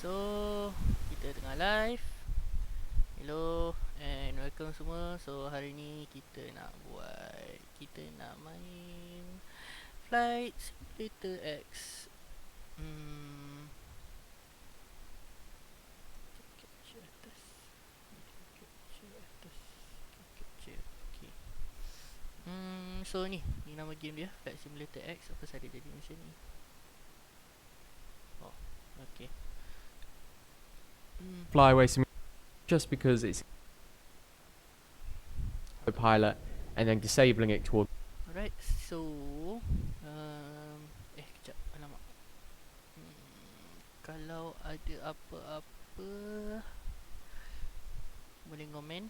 So kita tengah live. Hello and welcome semua. So hari ni kita nak main Flight Simulator X. Capture atas. Capture atas. Capture. Okay. So ni nama game dia, Flight Simulator X. Apa sahaja jadi macam ni. Oh, okay. Flyaway simulator just because it's a pilot and then disabling it toward. Alright, so kejap, alamak. Kalau ada apa-apa boleh komen.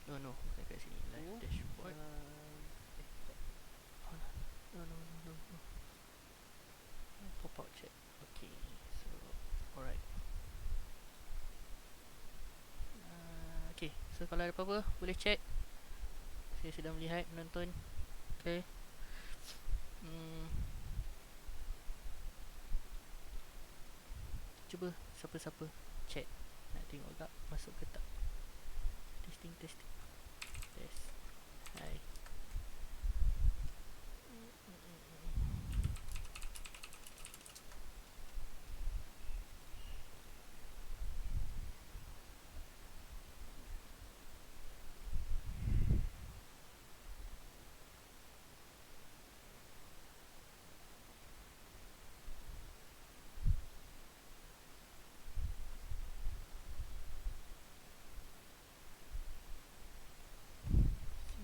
Oh no, bukan kat sini. Live dashboard. Kejap. Oh, no. Pop out chat. Okay, so alright. Okay, so kalau ada apa-apa boleh chat. Saya sedang melihat, menonton. Okay. Cuba siapa-siapa chat. Nak tengok tak masuk ke tak. Testing. Test. Hai.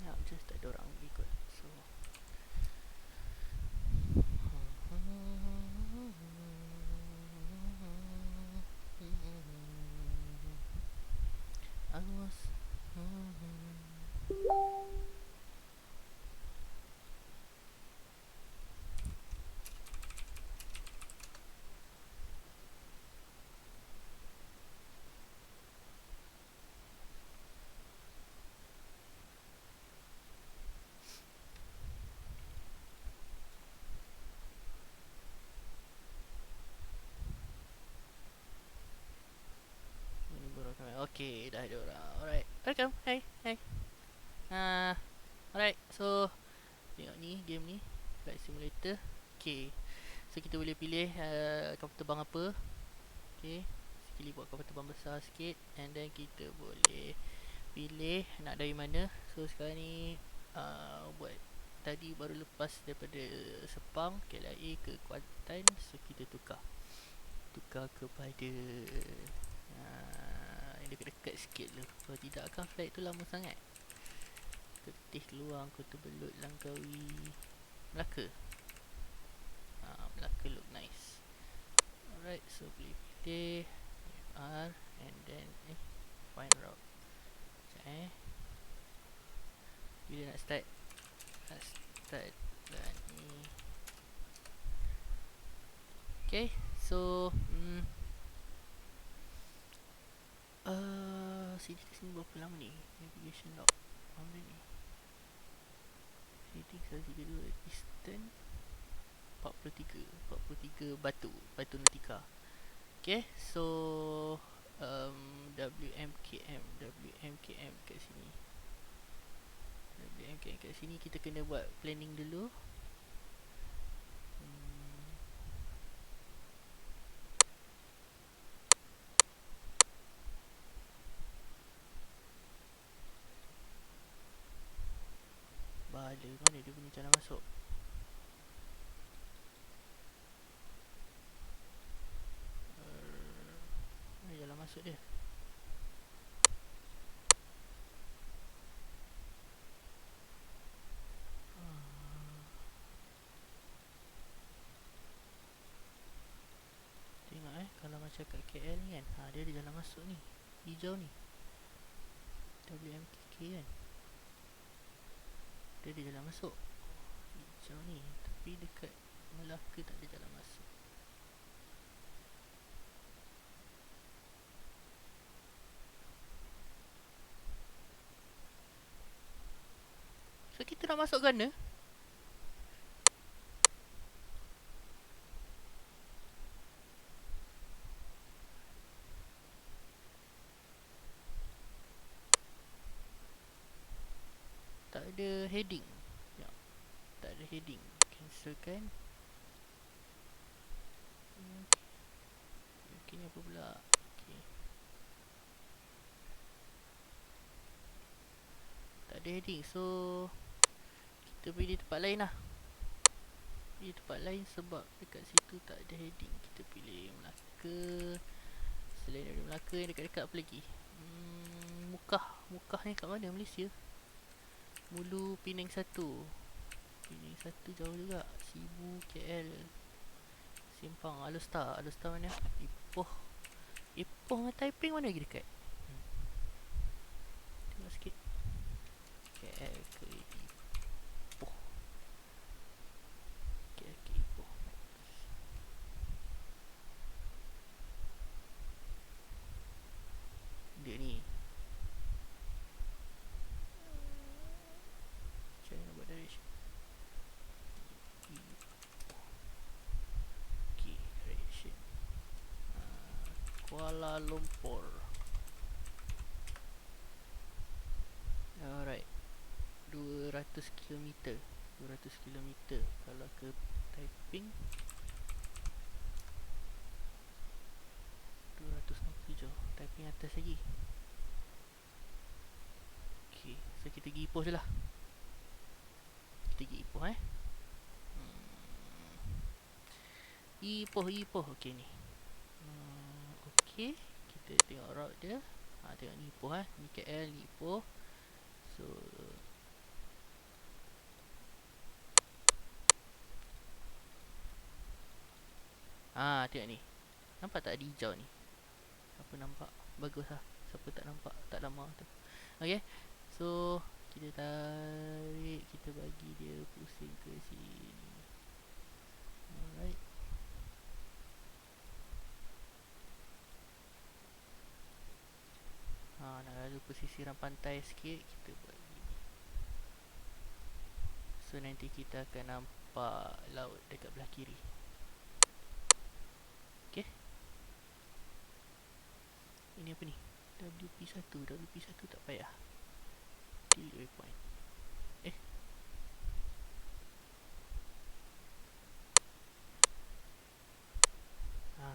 Senyap je, tak ada orang ikut. So I was okay, dah ada orang. Alright, welcome. Hai. Alright, so tengok ni, game ni Flight Simulator. Okay, so kita boleh pilih kapal terbang apa. Okay, sekali buat kapal terbang besar sikit. And then kita boleh pilih nak dari mana. So sekarang ni buat tadi baru lepas daripada Sepang KLIA ke Kuantan. So kita tukar kepada yang dekat-dekat sikit lah. Kalau tidak akan flight tu lama sangat. Ketih keluar, Kota Belud, Langkawi, Melaka. Melaka look nice. Alright, so boleh pilih FR and then find route. Sekejap bila nak start dan ni. Okay, so sini berapa lama ni? Navigation log mana ni? Heading 132 Eastern 43 Batu Nautika. Okay, so WMKM kat sini. WMKM kat sini kita kena buat planning dulu. Mana dia punya jalan masuk? Mana jalan masuk dia? Tengok kalau macam kat KL ni kan, dia ada jalan masuk ni, hijau ni, WMKK kan. Dia ada jalan masuk hijau ni, tapi dekat Melaka tak ada jalan masuk. So kita nak masuk mana? ada heading. Ya, tak ada heading. Cancelkan. Okay, ni apa pula? Okay. Tak ada heading, so kita pilih tempat lain lah. Pilih tempat lain sebab dekat situ tak ada heading. Kita pilih Melaka. Selain dari Melaka, yang dekat-dekat apa lagi? Mukah. Mukah ni kat mana? Malaysia? Mulu Penang 1. Penang 1 jauh juga. Sibu, KL, Simpang, Alustar. Alustar mana? Ipoh. Ipoh dengan Taiping mana lagi dekat? Tengok sikit. KL ke Ipoh. KL ke Ipoh. Dia ni. Macam mana buat direction? Okay, direction. Kuala Lumpur. Alright. 200 km. 200 km. Kalau ke Taiping 267. Taiping atas lagi. Okay, so kita pergi Ipoh je lah. Kita pergi Ipoh Ipoh. Okay ni. Okay, kita tengok route dia. Tengok ni Ipoh ni KL, ni Ipoh. So tengok ni. Nampak tak ada hijau ni? Siapa nampak? Bagus lah. Siapa tak nampak? Tak lama tu. Okay, so kita tarik. Kita bagi dia pusing ke sini. Alright. Nak ada pesisiran pantai sikit. Kita buat gini. So nanti kita akan nampak laut dekat belah kiri. Okay. Ini apa ni? WP1 tak payah. Delete waypoint.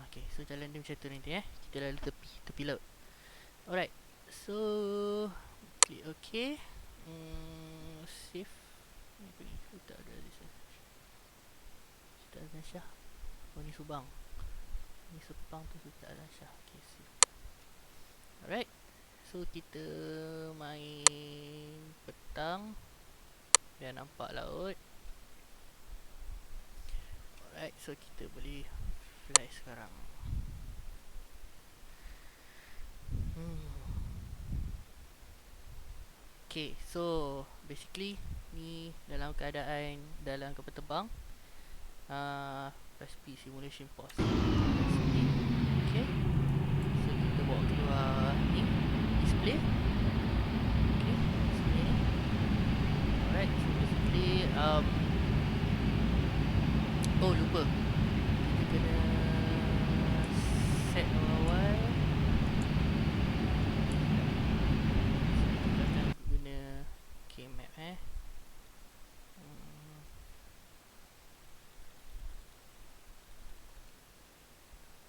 Okay, so jalan dia macam tu nanti kita lalu tepi laut. Alright. So klik OK. Save. Ni apa ni? Tak ada listen. Sultan Azlan Shah. Oh ni Subang. Ni Sepang tu Sultan Azlan Shah. Okay, save. Alright. So kita main petang biar nampak laut. Alright, so kita boleh fly sekarang. Okay, so basically ni dalam keadaan dalam kapal terbang. Press P, simulation pause. Press P. Okay, so kita bawa keluar ni display. Okay, display ni. Alright, so basically oh lupa, kita kena set awal. Kita akan guna K-map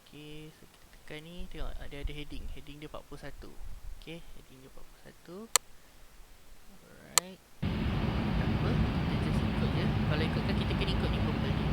Okay, so kita tekan ni. Tengok ada heading. Heading dia 41. Okay, heading dia 41. Alright. Tak apa, kita just ikut je. Kalau ikutkan kita kena ikut ni purple ni.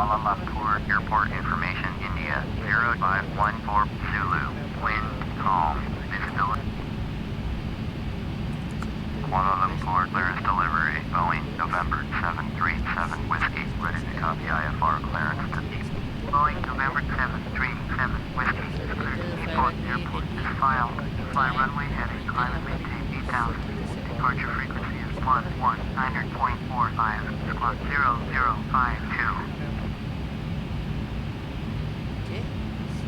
Kuala Lumpur Airport information, India 0514 Zulu. Wind calm. Visibility. Kuala Lumpur clearance delivery. Boeing November 737 Whiskey. Ready to copy IFR clearance to deep. Boeing November 737 Whiskey. Cleared to Depot Airport is filed. Fly runway heading. Climb and maintain 8,000. Departure frequency is 900.45. Squawk 0052. Okay, so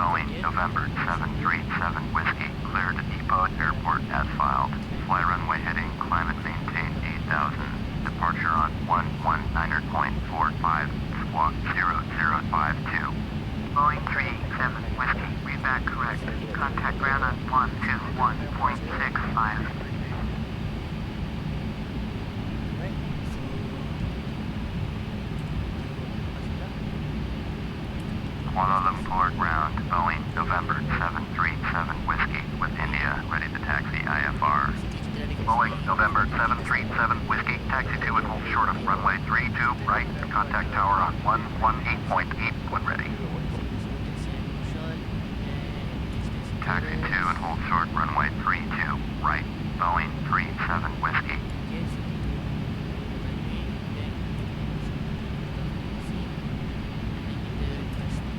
Boeing November 737 Whiskey, clear to Depot Airport as filed. Fly runway heading, climb and maintain 8,000. Departure on 900.45, squawk 0052. Boeing 37 Whiskey, read back correct. Contact ground on 121.65. right, so Kuala Lumpur ground, Boeing November 737 Whiskey with India, ready to taxi IFR. Boeing November 737 Whiskey, taxi to and hold short of runway 32 right, contact tower on 118.8 when ready. Taxi to and hold short runway 32 right, Boeing 37 Whiskey.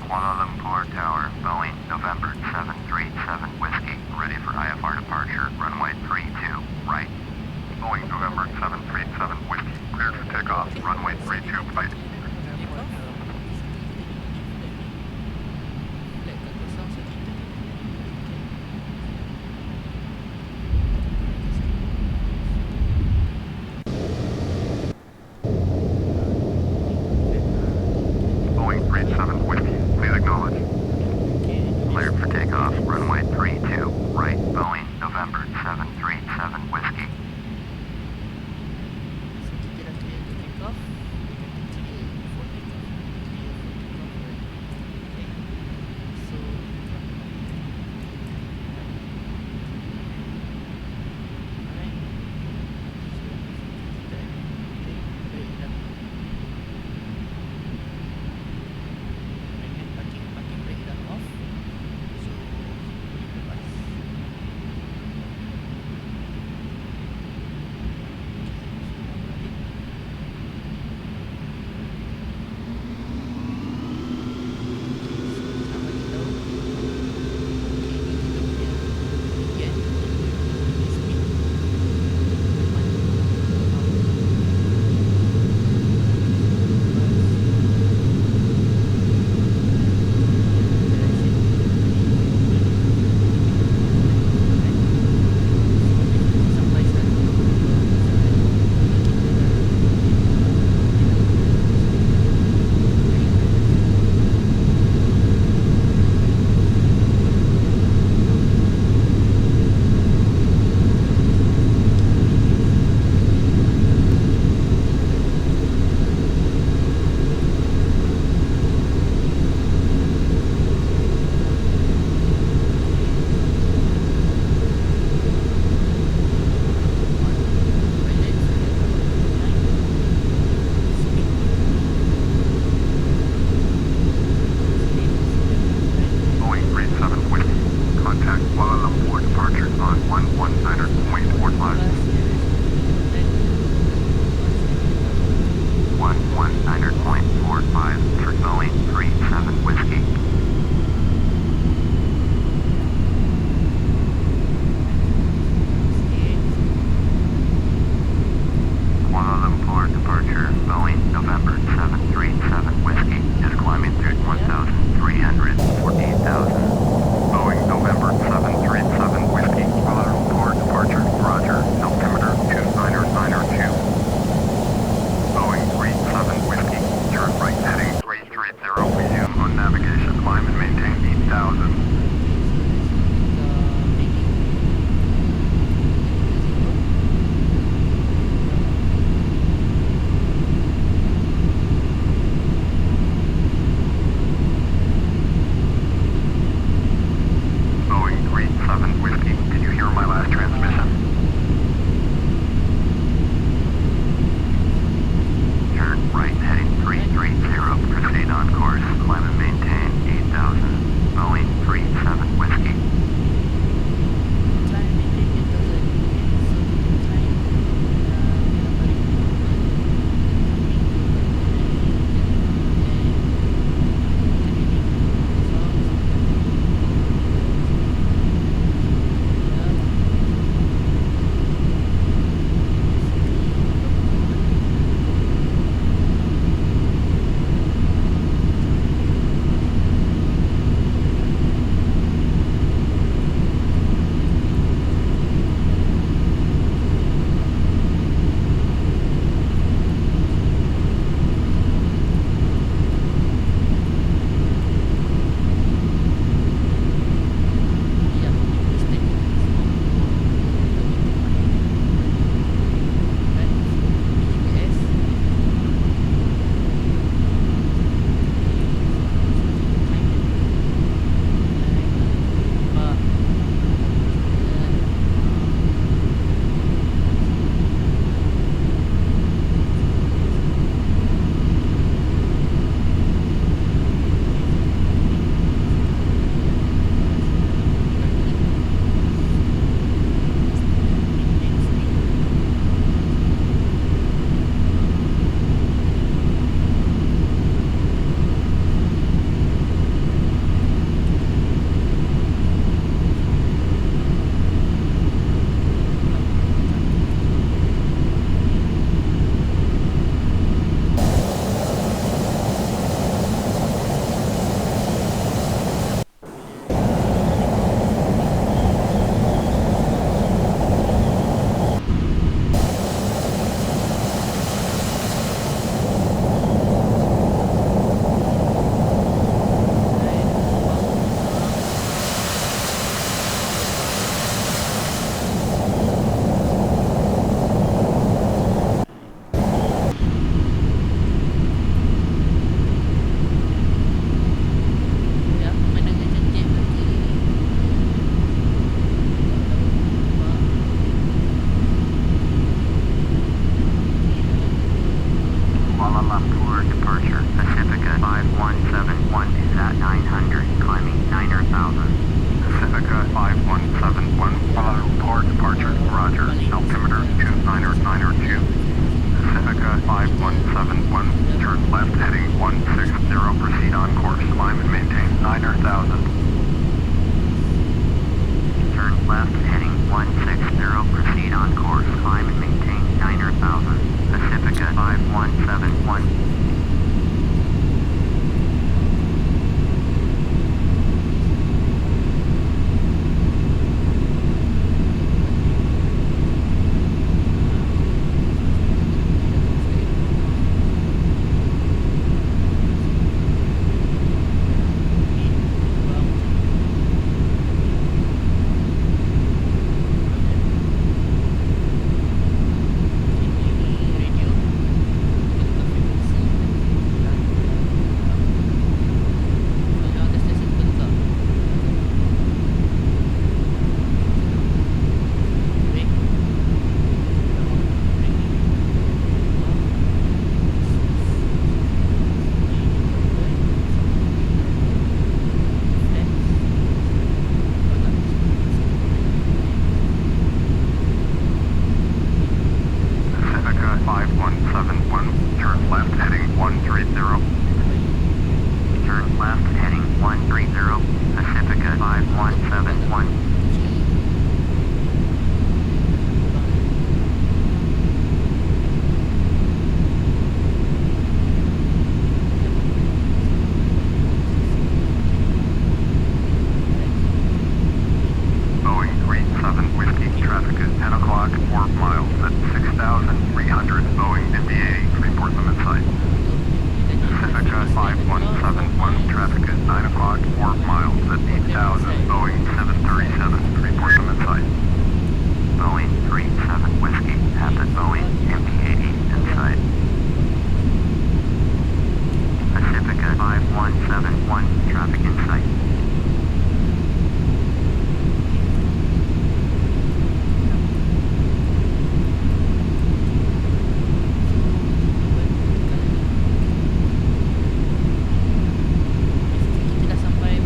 Kuala Lumpur Tower, Boeing November 737 Whiskey, ready for IFR departure, runway 32 right. Boeing November 737 Whiskey, cleared for takeoff, runway 32 right. Boeing 37 Whiskey, please acknowledge. Cleared for takeoff, runway 32 right. Boeing November 737 Whiskey. Right heading 330. turn left heading 130, Pacifica 5171. Boeing 37 Whiskey, traffic at 10 o'clock, 4 miles at 6,300. Boeing NBA, report limit site. Pacifica 5171, traffic at 9 o'clock, 4 miles at 8,000. Boeing 737, report limit site. Boeing 37 Whiskey, passed Boeing MD-80 in sight. Pacifica 5171, traffic in sight. Kita dah sampai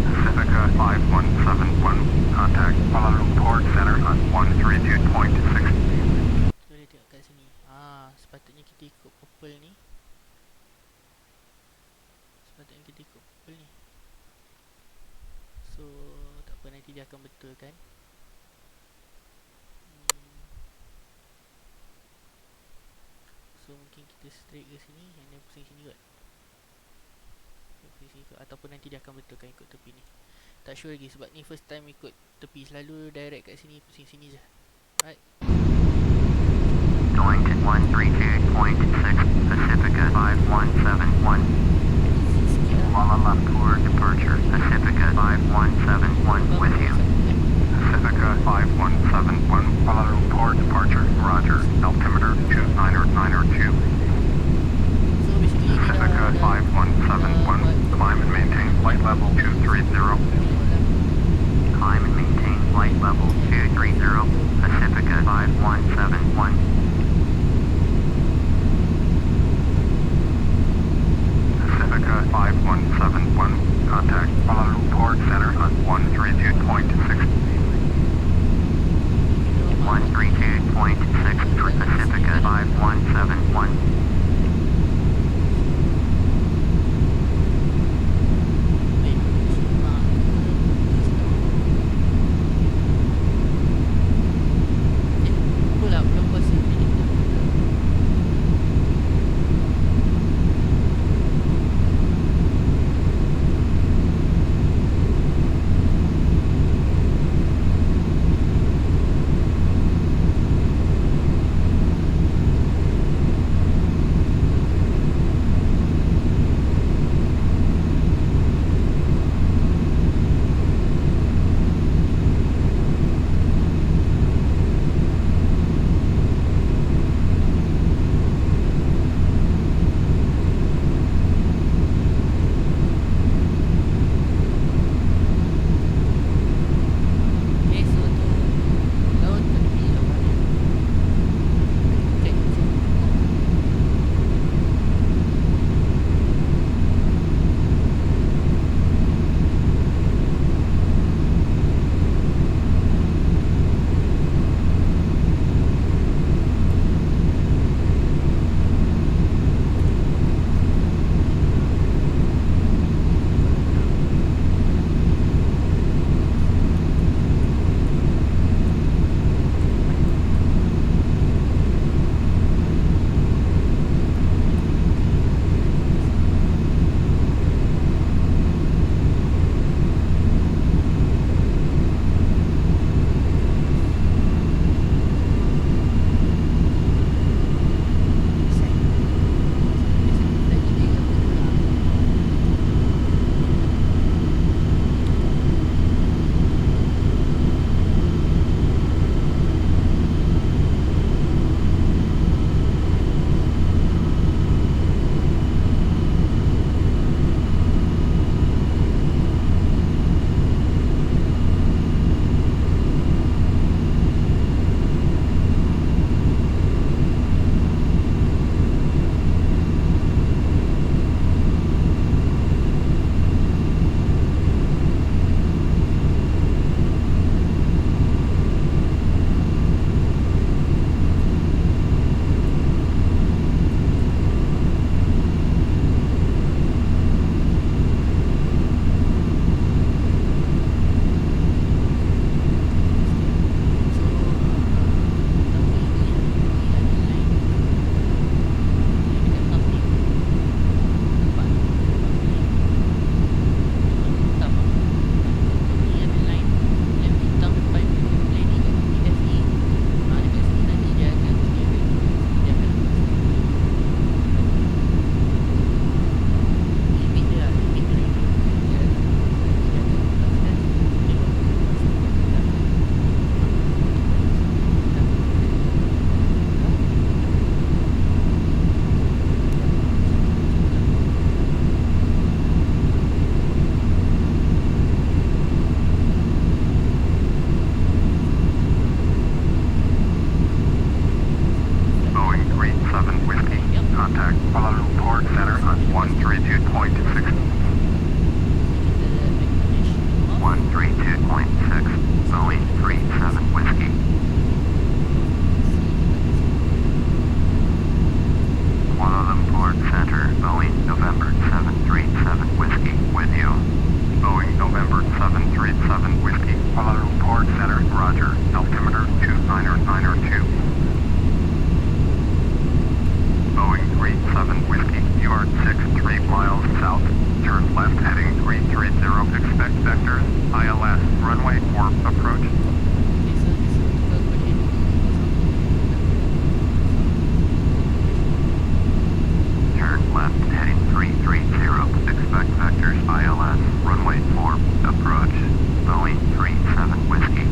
Pacifica 5171, contact Kuala Lumpur Center on 132.6. boleh tengok kat sini. Sepatutnya kita ikut purple ni. Sepatutnya kita ikut purple ni. So tak apa, nanti dia akan betulkan. So mungkin kita straight ke sini, yang ni pusing sini kot. Pusing sini kot. Ataupun nanti dia akan betulkan ikut tepi ni. Tak sure lagi sebab ni first time ikut tepi. Selalu direct kat sini, pusing sini je. Right. Going to 132.6, Pacifica 5171. Sikit lah. Kuala Lumpur departure, Pacifica 5171 with you. Pacifica 5171, Kuala Lumpur departure, roger, altimeter 29902. So basically ni Pacifica dah 5171, climb and maintain flight level 230. Climb and maintain flight level 230, Pacifica 5171. Pacifica 5171, contact Kuala Lumpur Center on 132.6. 132.6 for Pacifica 5171. Pula belum kuasa ni. Boeing 37 Whiskey. Kuala Lumpur Center, Boeing November 737 Whiskey with you. Boeing November 737 Whiskey, Kuala Lumpur Center, Roger, altimeter 29902. Boeing 37 Whiskey, you are 63 miles south, turn left heading 330, expect vectors, ILS, runway 4, approach. Turn left heading 330, expect vectors, ILS, runway 4, approach, Boeing 37 Whiskey.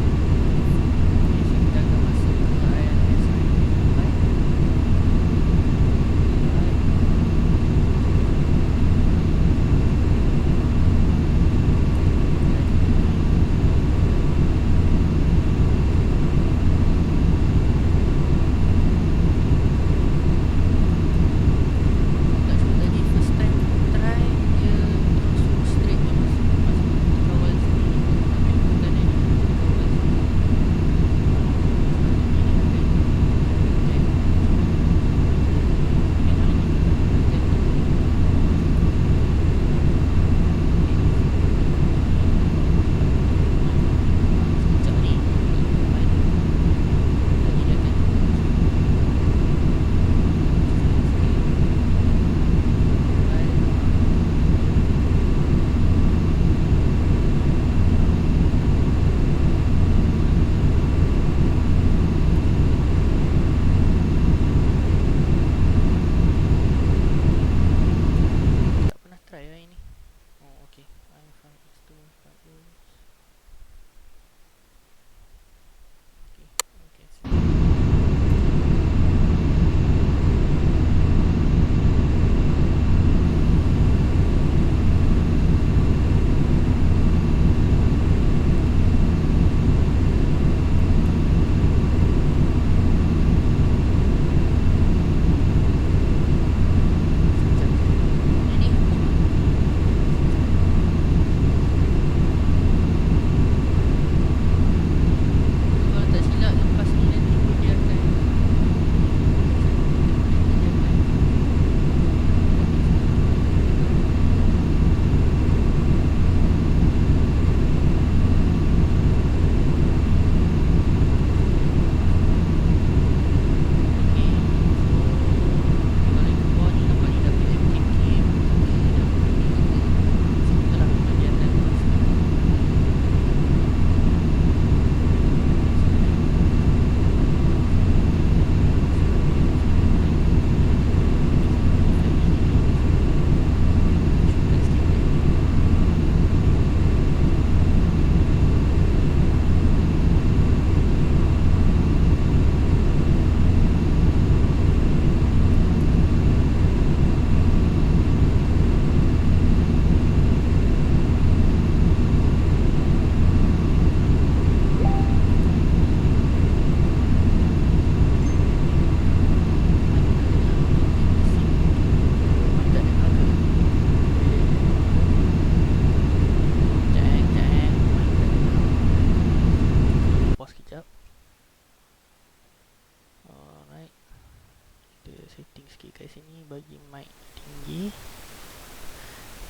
bagi mic tinggi.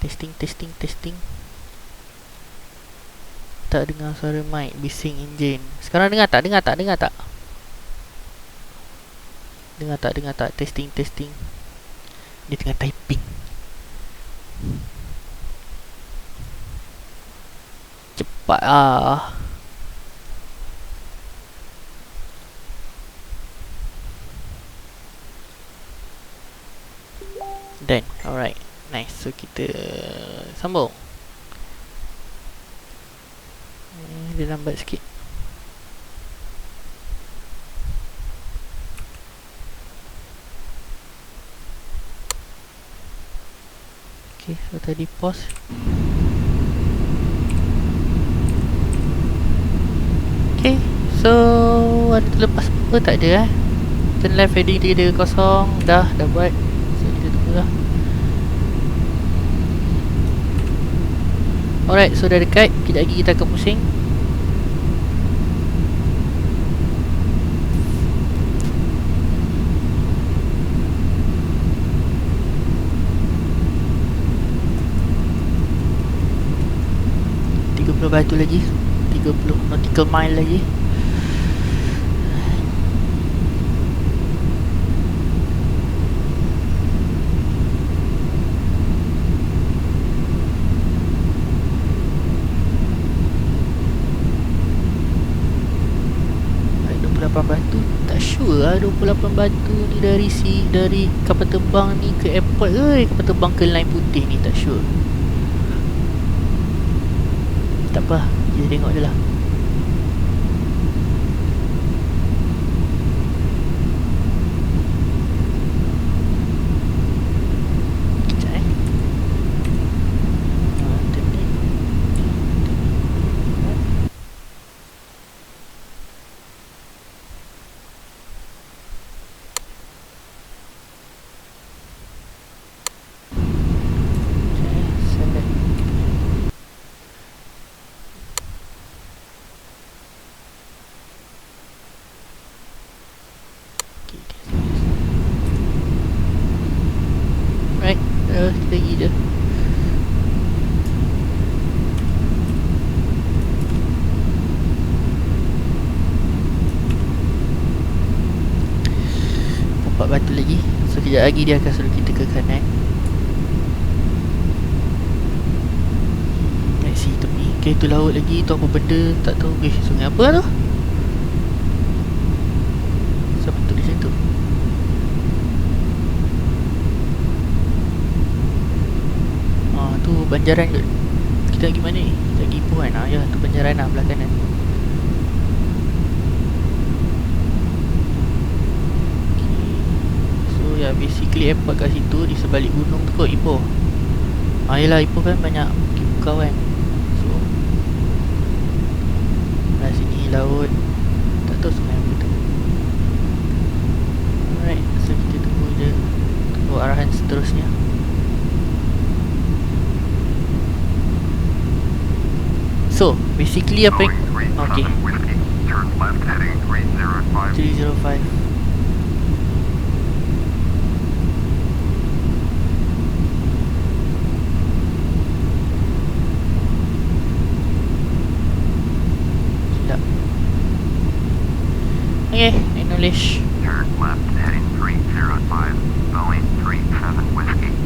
Testing. Tak dengar suara mic, bising enjin. Sekarang dengar tak? Dengar tak? Dengar tak? Testing. Dia tengah typing. Cepat ah. Done. Alright. Nice. So kita sambung. Dia lambat sikit. Okay, so tadi pause. Okay, so ada terlepas apa tak ada Turn left heading 330. Dah buat. So kita tunggu lah. Alright, so dah dekat. Kejap lagi kita akan pusing. 30 batu lagi, 30 nautical mile lagi. Baik, 28 batu. Tak sure lah 28 batu ni dari kapal terbang ni ke airport ke kapal terbang ke line putih ni, tak sure. Tak apa, kita tengok je lah. Sekejap internet. Select. Okay, right, kita pergi je. Empat batu lagi. So kejap lagi dia akan suruh kita ke kanan. Naik si tepi. Okay, tu laut lagi. Tu apa benda tak tahu. Sungai apa tu? Siapa tu di situ? Tu banjaran kot. Kita pergi mana ni? Kita pergi Ipoh kan? Ya, tu banjaran lah belah kanan. So ya, basically airport kat situ di sebalik gunung tu kot Ipoh. Yelah, Ipoh kan banyak bukau kan. So belah sini laut. Tak tahu sungai apa tu. Alright, so kita tunggu je. Tunggu arahan seterusnya. So basically apa yang okay, 305. Sedap. Okay, acknowledge. Turn left heading 305, Boeing 37 Whiskey.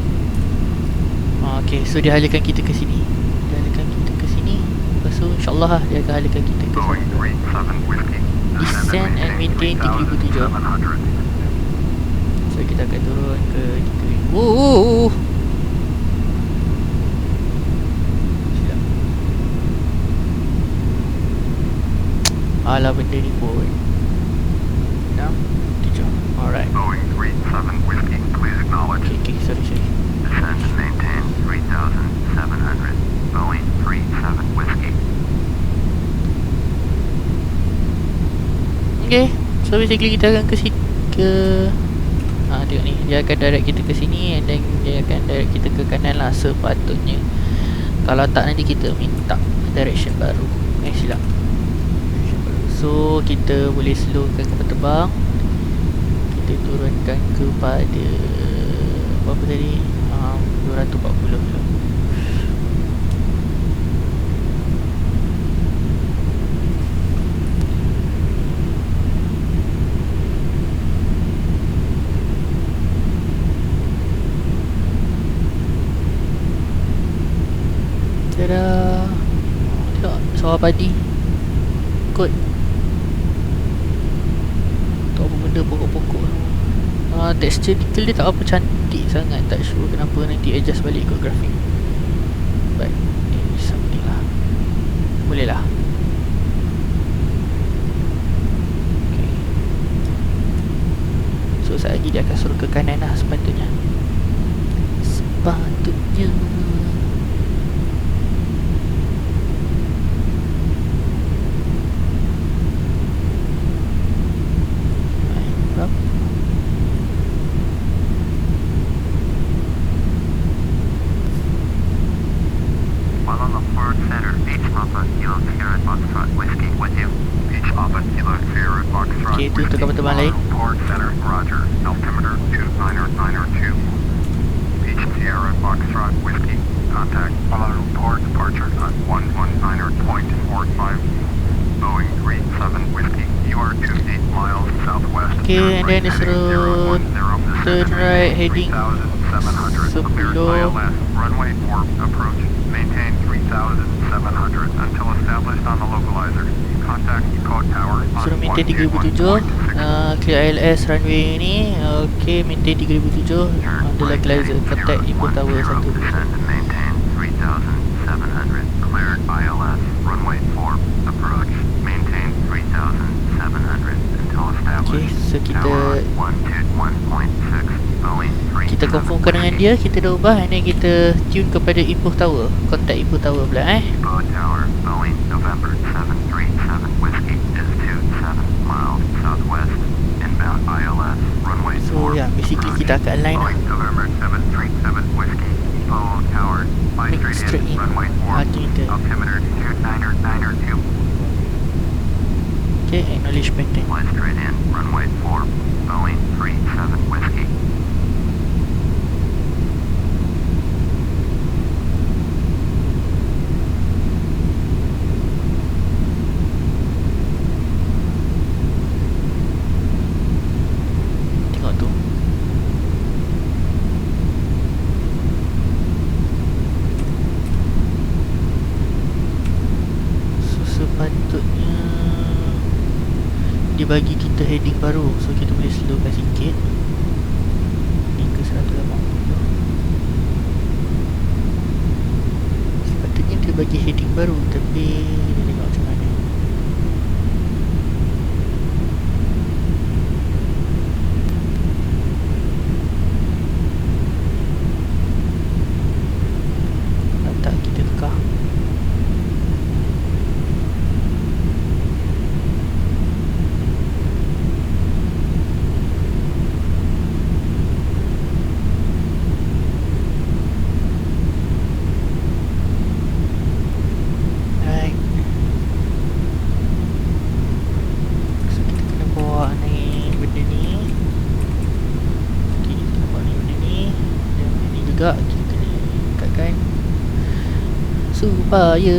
Okay, so dia halakan kita ke sini. Dia halakan kita ke sini. Lepas tu insyaAllah lah dia akan halakan kita ke Boeing sana. 37 Whiskey. Descend and maintain 3,700. So kita akan turun ke 3,000. Oh. Silap. Alah benda ni pun 6, 7. Alright. Boeing 37 Whiskey, please acknowledge. Okay, sorry. Descend and maintain 3,700. Boeing 37 Whiskey. Okay, so basically kita akan tengok ni, dia akan direct kita ke sini and then dia akan direct kita ke kanan lah sepatutnya. Kalau tak nanti kita minta direction baru. Silap. So kita boleh slowkan kapal terbang. Kita turunkan kepada berapa tadi? 240 dulu. Tada. Tengok sawah padi. Kot. Tak apa benda pokok-pokok. Texture detail dia tak apa cantik sangat. Tak sure kenapa, nanti adjust balik kot grafik. But it's something lah. Boleh lah. Okay. So sekejap lagi dia akan suruh ke kanan lah sepatutnya. While on the port center, H Papa Kilo Sierra Foxtrot Whiskey with you. H Papa Kilo Sierra Foxtrot Okay, itu untuk kapal terbang lain. Port center, roger. Altimeter 2992. H Sierra Foxtrot Whiskey. Contact Alert Port Departure on 119.45. Boeing 37 Whiskey. You are 28 miles southwest. Okay, and then it's road turn right heading 3700. Cleared 10. ILS. Runway 4 approach. Maintain 3700 until established on the localizer. Contact code tower on Suruh maintain 3007. 121.6. Clear ILS runway ni. Okay, maintain 3007 on the localizer. Contact Info Tower 1. Descend and maintain 3700. Cleared ILS. Runway 4 approach. Maintain 3700 until Okay, established. so kita Tower 121.6. Boeing 37. kita confirmkan dengan dia, kita dah ubah, and then kita tune kepada Info Tower. Contact Info Tower pula Depot Tower, Boeing, November 737 Whiskey is 27 miles southwest. Inbound ILS, runway So 4. yeah, basically kita akan align lah. Boeing, November 737 Whiskey, Depot Tower, fly Make straight in, runway 4. tu kita. Altimeter 2992. Okay, acknowledgement then. Fly straight in, runway 4. Boeing 37 Whiskey. Tengok tu. So sepatutnya dia bagi kita heading baru, so kita boleh slowkan sikit ni ke 180. Sepatutnya dia bagi heading baru, tapi kita tengok macam mana. Nak tak kita tukar. Right. So kita kena bawa ni benda ni. Okay, kita kena bawa ni benda ni. Dan benda ni juga kita kena ikatkan supaya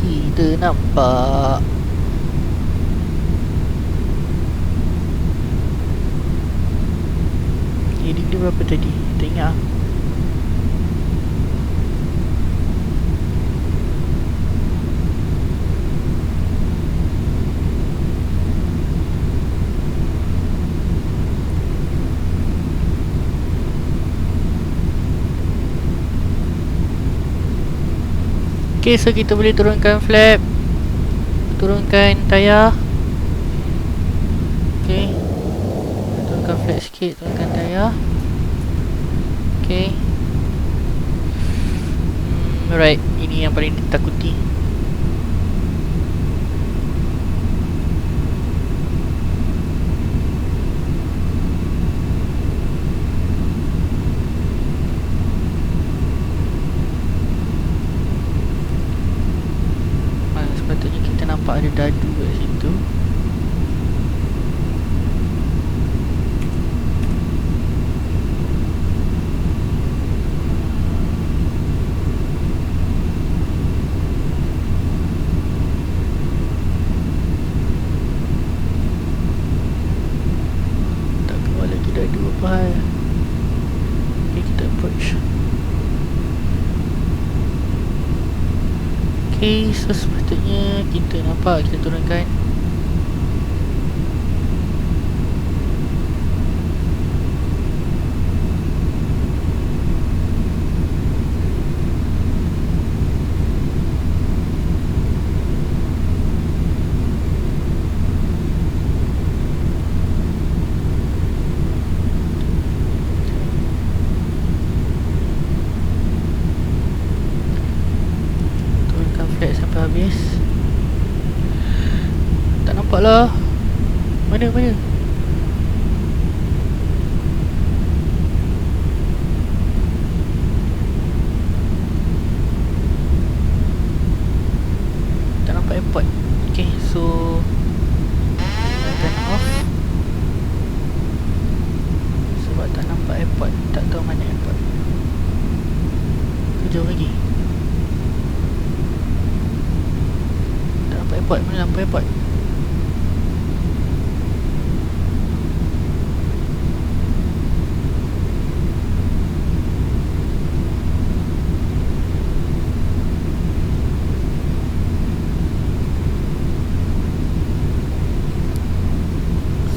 kita nampak. Heading dia berapa tadi? Tak ingat lah. Okay, so kita boleh turunkan flap, turunkan tayar. Okay, turunkan flap sikit, turunkan tayar. Okay. Right, ini yang paling ditakuti. Sepatutnya kita nampak ada dadu kat situ. Tak keluar lagi dadu apa hal. Okay, kita approach. Okay, so sepatutnya kita nampak, kita turunkan. Turunkan flat sampai habis. Tak nampak lah. Mana? Tak nampak airport. Okay, so turn off. Sebab tak nampak airport. Tak tahu mana airport. Airport, mana lampu airport?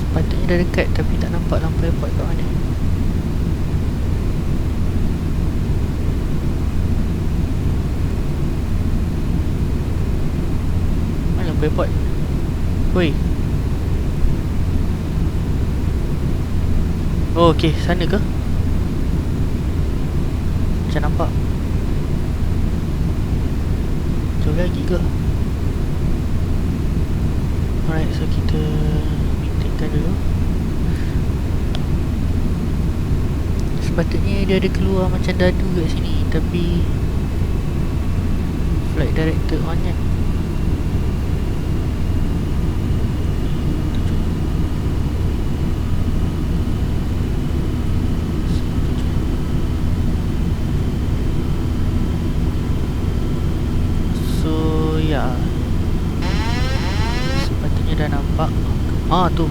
Sepatutnya dah dekat tapi tak nampak lampu airport kat mana. Mana lampu airport? Woi. Oh okey, sana ke? Macam nampak. Jauh lagi ke? Alright, so kita maintainkan dulu. Sepatutnya dia ada keluar macam dadu kat sini, tapi flight director on kan. So ya, sepatutnya dah nampak. Ah tu,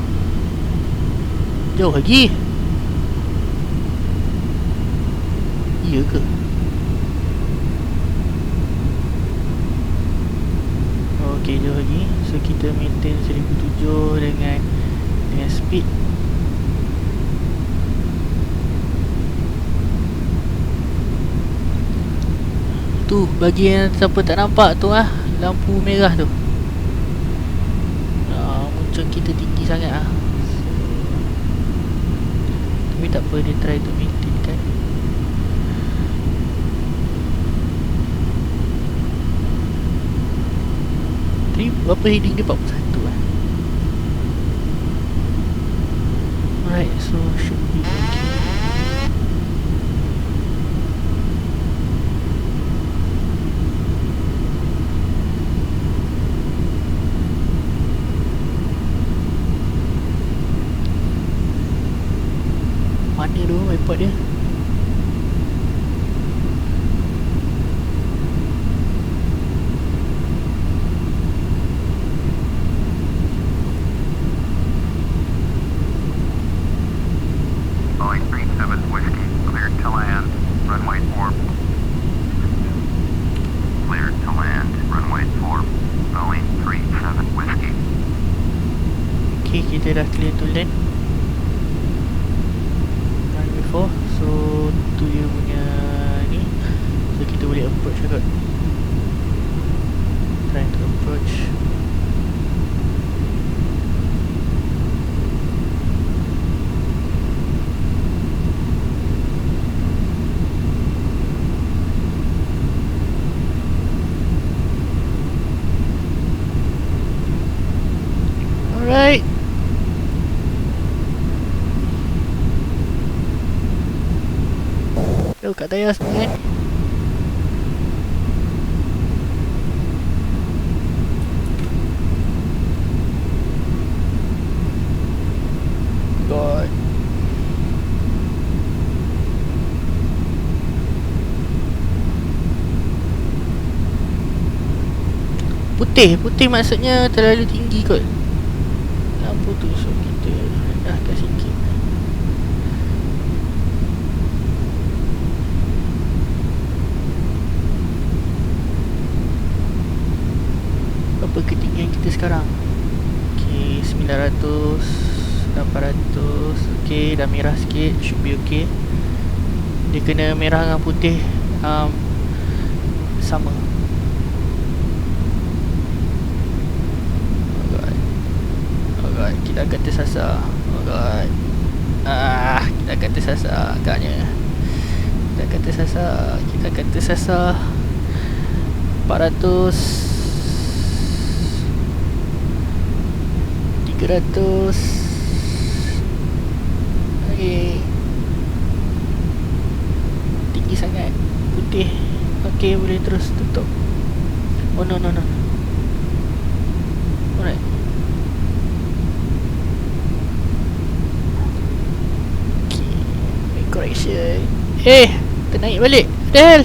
jauh lagi. Iya ke? Okey, jauh lagi. So kita maintain 1007 dengan speed. Tu bagi yang siapa tak nampak tu lampu merah tu. Muncul kita tinggi sangat tapi tak apa, dia try to maintain kan. Tadi berapa heading dia? 41 Alright, so should be okay. Mana tu airport dia? Boeing 37 Whiskey, cleared to land, runway 4. Cleared to land, runway 4. Boeing 37 Whiskey. Okay, kita dah clear to land. Runway 4. So tu dia punya ni. So kita boleh approach juga. Trying to approach. Alright. Tuh kat tayar semua kan. God. Putih maksudnya terlalu tinggi kot lampu tu, so kita rendahkan sikit. Berapa ketinggian kita sekarang? Okay, 900, 800. Okay, dah merah sikit, should be okay. Dia kena merah dengan putih sama. Oh god, kita akan tersasar. Oh god, kita akan tersasar agaknya. Kita akan tersasar 400, 300. Okay, tinggi sangat, putih. Okay, boleh terus tutup. Oh no. Alright. Okay, correction. Kita naik balik. What the hell?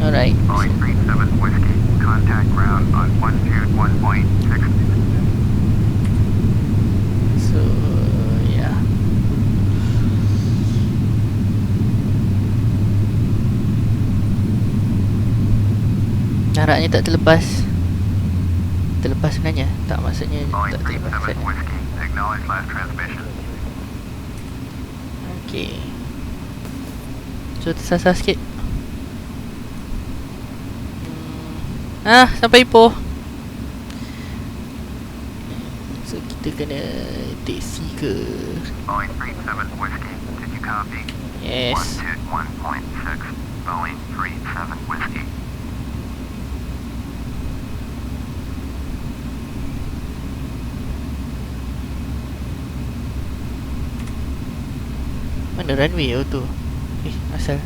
Alright. Boeing 37 Whiskey, contact ground on 121.6. So, yeah. Harapnya tak terlepas. Terlepas sebenarnya. Tak, maksudnya Boeing tak terlepas 37 sana. Whiskey, acknowledge last transmission. Okay. So, tersasar sikit. Sampai Ipoh. So, kita kena taksi ke? Boeing 37 Whiskey, did you copy? Yes. 121.6, Boeing 37 Whiskey. Mana runway tu? Asal.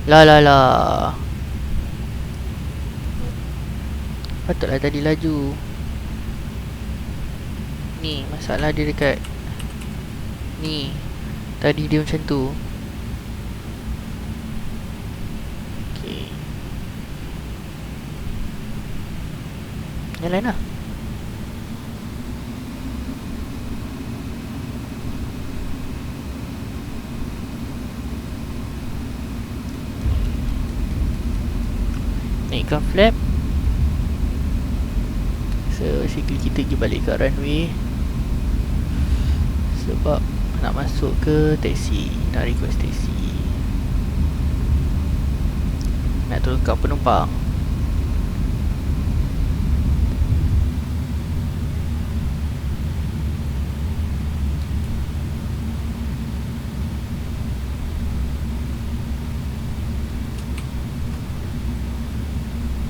La. Patutlah tadi laju. Ni, masalah dia dekat ni. Tadi dia macam tu. Okay. Yang lain lah. Naikkan flap. So basically kita pergi balik kat runway. Sebab nak masuk ke taksi. Nak request taksi. Nak turunkan penumpang.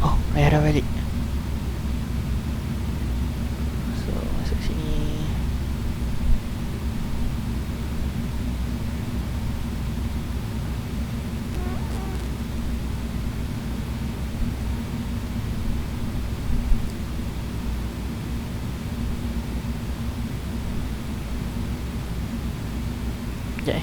Oh, ayah dah balik. So, masuk sini. Sekejap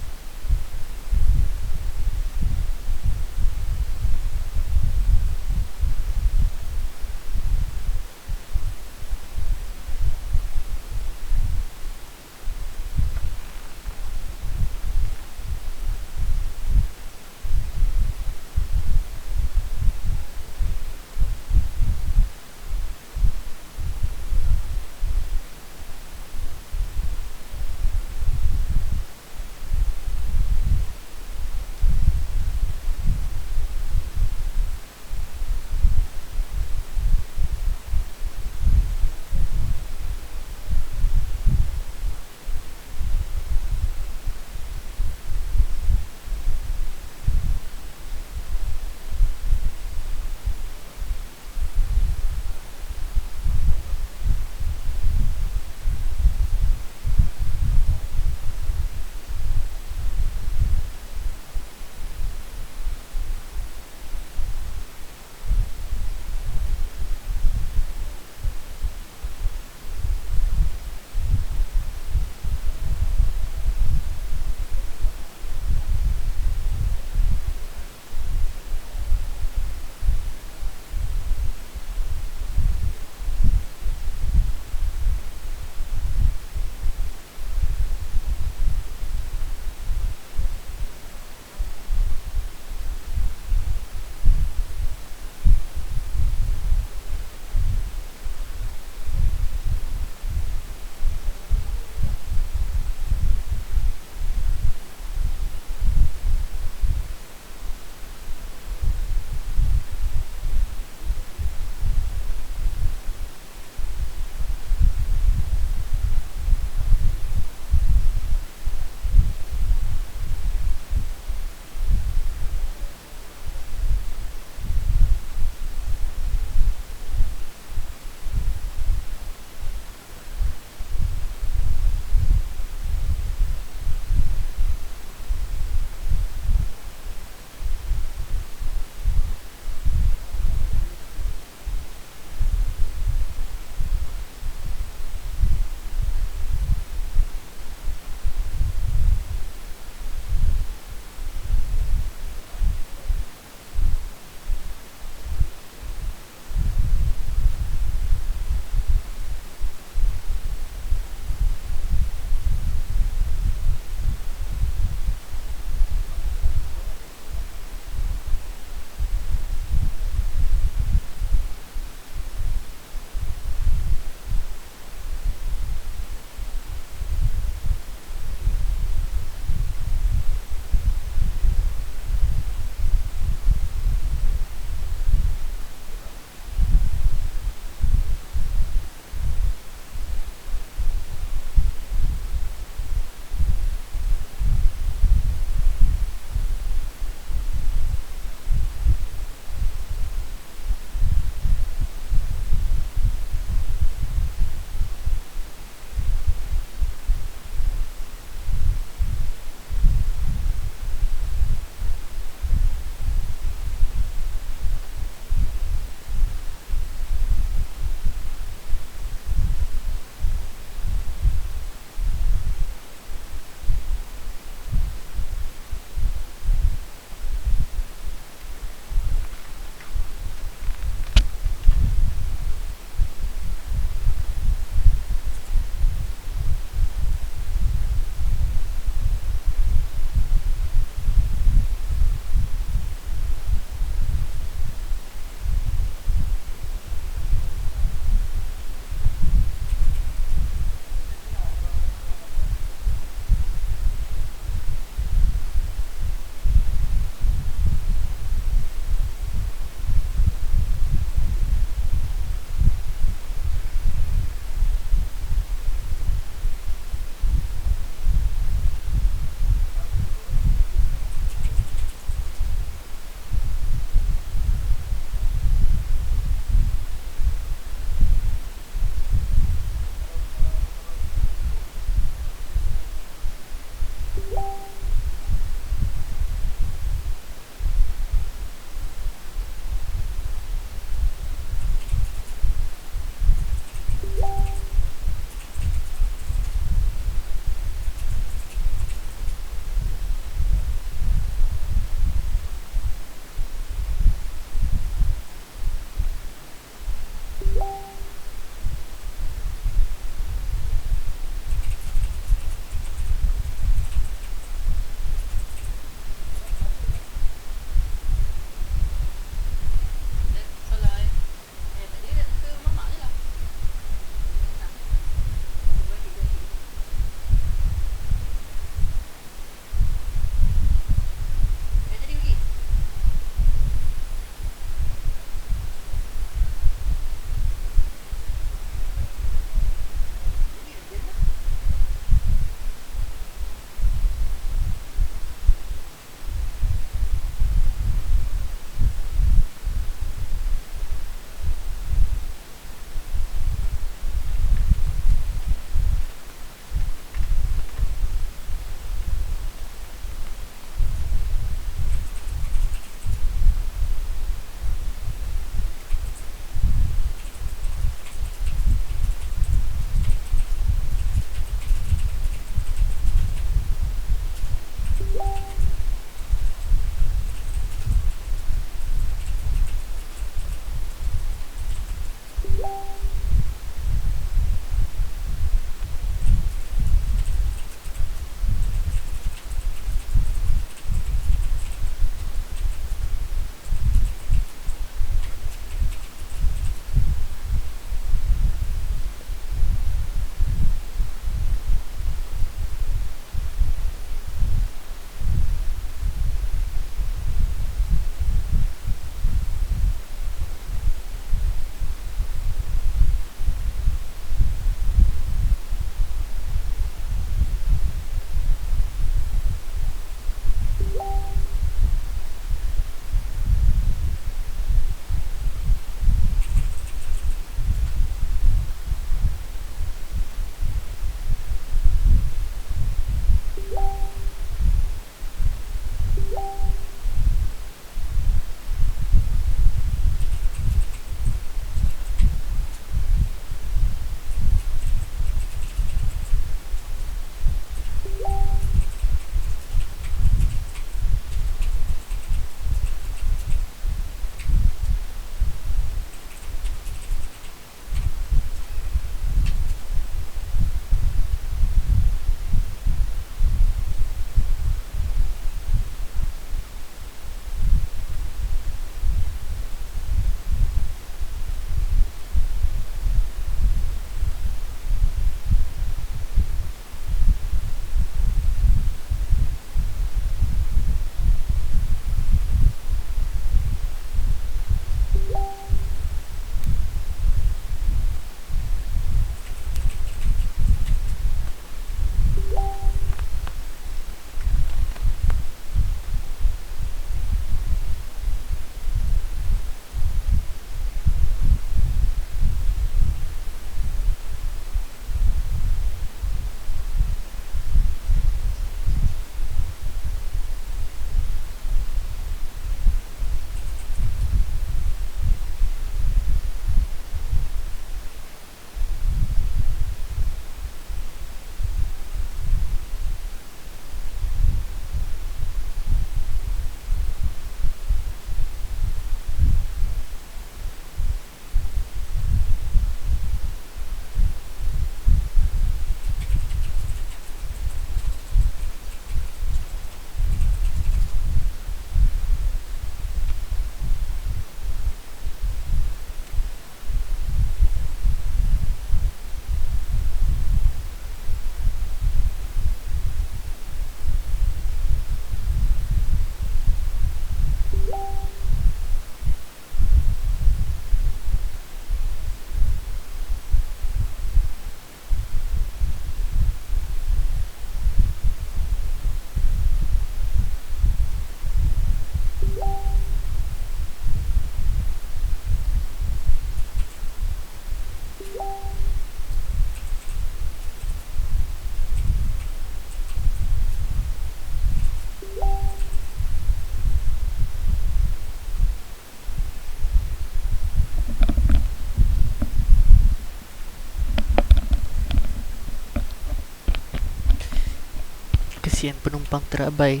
kesian penumpang terabai.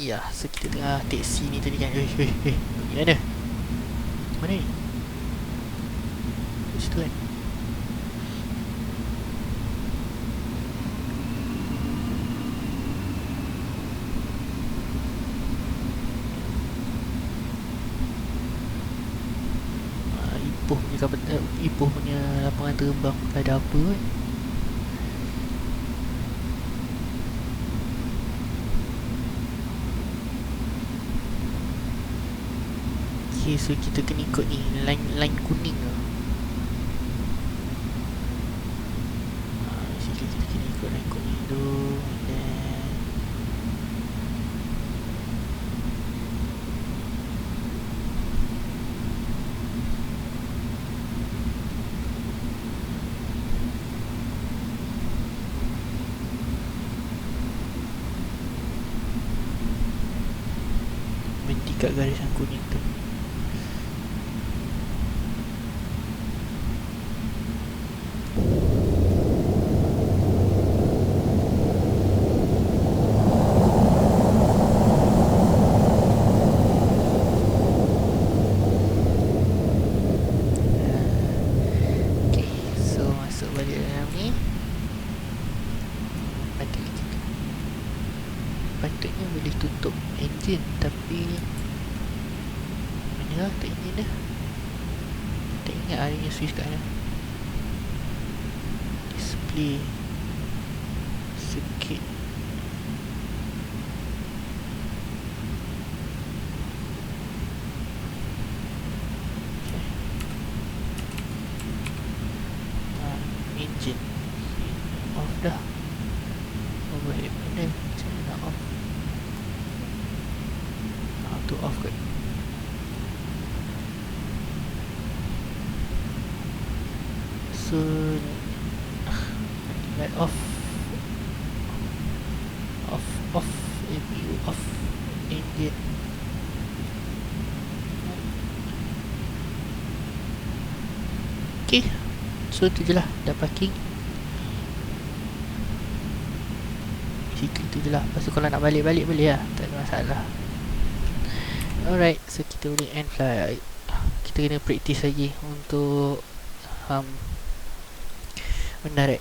Ya, so kita tengah taksi ni tadi kan. Pergi mana? Mana ni? Kat situ kan? Ipoh punya lapangan terbang ada apa kan? Okay, so kita kena ikut ni line kuning ke? Basically kita kena ikut line kuning tu. And then berhenti kat garisan kuning tu. Okay, so masuk balik dalam ni. Patutnya boleh tutup enjin, tapi mana lah tak enjin dah. Tak ingat ada yang switch kat mana. Display circuit. Engine off dah. Overhead panel macam mana nak off? Tu off kot. So light off. Off APU off. Engine. Okay, so tu je lah. Dah parking. Basically tu je lah. Lepas tu kalau nak balik-balik boleh lah. Tak ada masalah. Alright, so kita boleh end flight. Kita kena practice lagi untuk mendarat.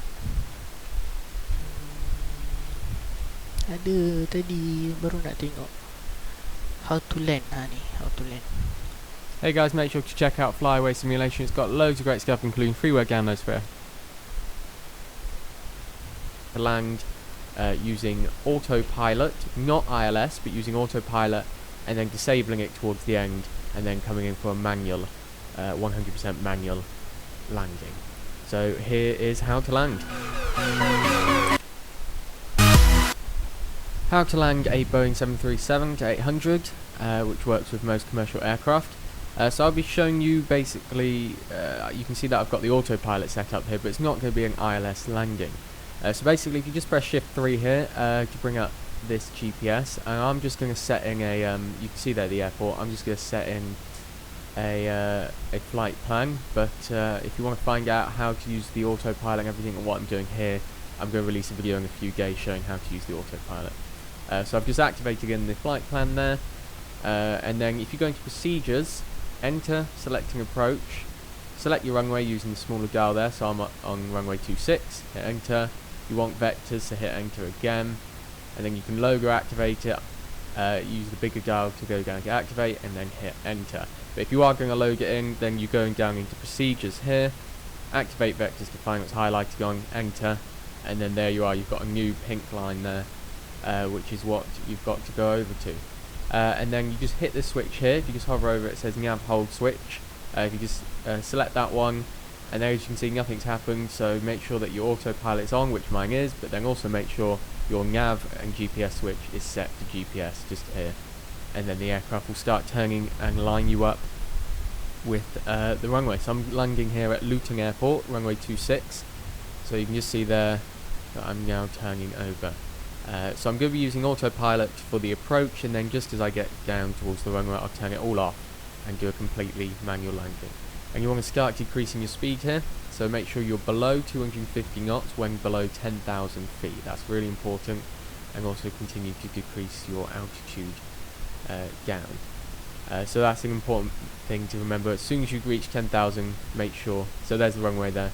Ada tadi baru nak tengok how to land. Ni how to land. Hey guys, make sure to check out Flyaway Simulation. It's got loads of great stuff, including freeware downloads for to land using autopilot, not ILS, but using autopilot, and then disabling it towards the end, and then coming in for a manual, 100% manual landing. So here is how to land. How to land a Boeing 737-800, which works with most commercial aircraft. So I'll be showing you basically, you can see that I've got the autopilot set up here, but it's not going to be an ILS landing. So basically if you just press shift 3 here to bring up this GPS, and I'm just going to set in a, you can see there the airport, I'm just going to set in a flight plan, but if you want to find out how to use the autopilot and everything and what I'm doing here, I'm going to release a video in a few days showing how to use the autopilot. So I've just activated in the flight plan there, and then if you go into procedures, enter, selecting approach, select your runway using the smaller dial there, so I'm on runway 26, hit enter. You want vectors, so hit enter again, and then you can logo activate it, use the bigger dial to go down to activate, and then hit enter. But if you are going to load it in, then you're going down into procedures here, activate vectors to find what's highlighted on, enter, and then there you are, you've got a new pink line there, which is what you've got to go over to. And then you just hit the switch here. If you just hover over it, it says nav hold switch. If you just select that one, and there as you can see nothing's happened, so make sure that your autopilot's on, which mine is, but then also make sure your nav and GPS switch is set to GPS just here, and then the aircraft will start turning and line you up with the runway. So I'm landing here at Luton Airport, runway 26, so you can just see there that I'm now turning over. So I'm going to be using autopilot for the approach, and then just as I get down towards the runway, I'll turn it all off and do a completely manual landing. And you want to start decreasing your speed here, so make sure you're below 250 knots when below 10,000 feet. That's really important, and also continue to decrease your altitude down. So that's an important thing to remember. As soon as you reach 10,000, make sure, so there's the runway there,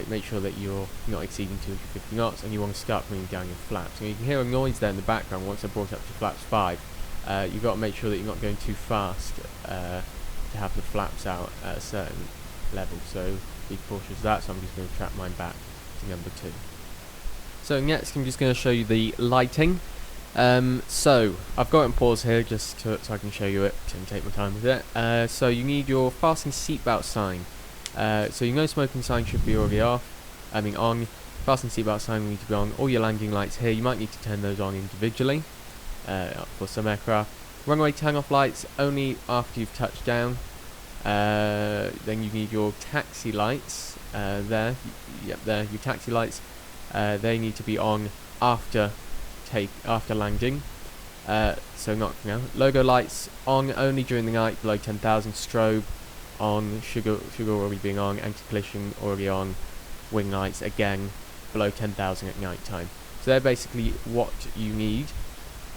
make sure that you're not exceeding 250 knots, and you want to start bringing down your flaps. And you can hear a noise there in the background once I brought up to flaps 5. You've got to make sure that you're not going too fast to have the flaps out at a certain level, so be cautious of that. So I'm just going to trap mine back to number 2. So next I'm just going to show you the lighting. So I've got it on pause here just so I can show you it and take my time with it. So you need your fasten seatbelt sign. So your no smoking sign should be already on. Fasten seatbelt sign will need to be on. All your landing lights here, you might need to turn those on individually for some aircraft. Runway turn-off lights only after you've touched down. Then you need your taxi lights there. Yep, there, your taxi lights. They need to be on after landing. So not now. Logo lights on only during the night below 10,000. Strobe on. Sugar already being on. Anti-collision already on. Wing lights again below 10,000 at night time. So they're basically what you need.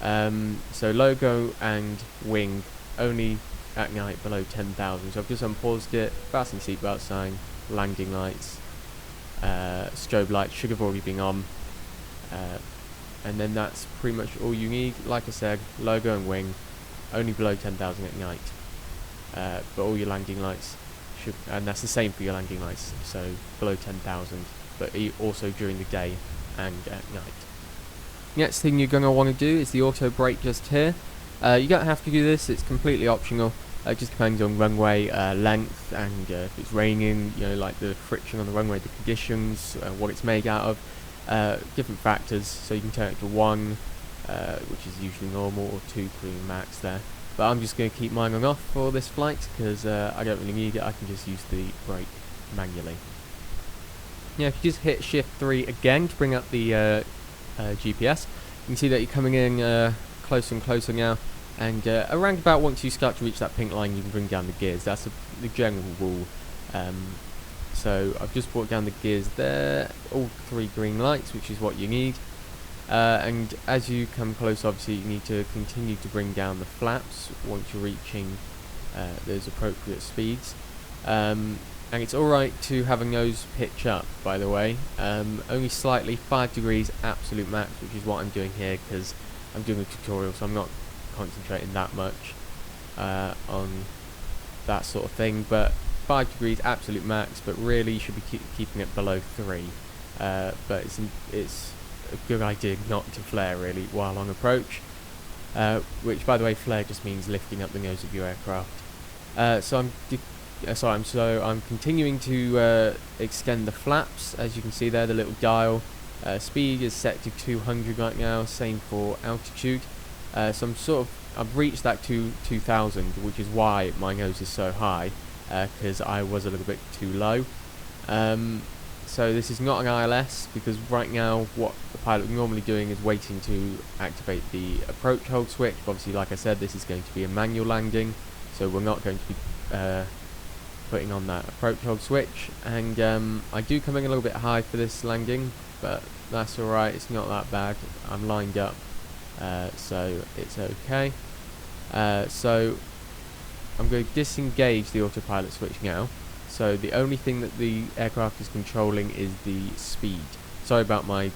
So logo and wing only at night below 10,000. So I've just unpaused it. Fasten seatbelt sign, landing lights, strobe lights should have already been on, and then that's pretty much all you need. Like I said, logo and wing only below 10,000 at night, but all your landing lights should, and that's the same for your landing lights, so below 10,000, but also during the day and at night. Next thing you're going to want to do is the auto brake just here. You don't have to do this, it's completely optional. It just depends on runway length, and if it's raining, like the friction on the runway, the conditions, what it's made out of, different factors. So you can turn it to 1, which is usually normal, or 2, 3 max there. But I'm just going to keep mine on off for this flight because I don't really need it. I can just use the brake manually. Yeah, if you just hit Shift 3 again to bring up the GPS, you can see that you're coming in closer and closer now, and around about once you start to reach that pink line, you can bring down the gears. That's the general rule. So I've just brought down the gears there, all 3 green lights, which is what you need. And as you come close, obviously you need to continue to bring down the flaps once you're reaching those appropriate speeds. And it's alright to have a nose pitch up, by the way, only slightly, 5 degrees absolute max, which is what I'm doing here because I'm doing a tutorial, so I'm not concentrating that much on that sort of thing, but 5 degrees absolute max, but really you should be keeping it below 3, but it's a good idea not to flare really while on approach, which by the way, flare just means lifting up the nose of your aircraft. So I'm continuing to extend the flaps. As you can see there, the little dial. Speed is set to 200 right now, same for altitude. So I've reached that 2000, which is why my nose is so high, because I was a little bit too low. So this is not an ILS, because right now what the pilot is normally doing is waiting to activate the approach hold switch. Obviously, like I said, this is going to be a manual landing, so we're not going to be putting on that approach hold switch, and I do come in a little bit high for this landing, but that's alright, it's not that bad. I'm lined up, so it's okay. So I'm going to disengage the autopilot switch now. So the only thing that the aircraft is controlling is the speed. Sorry about my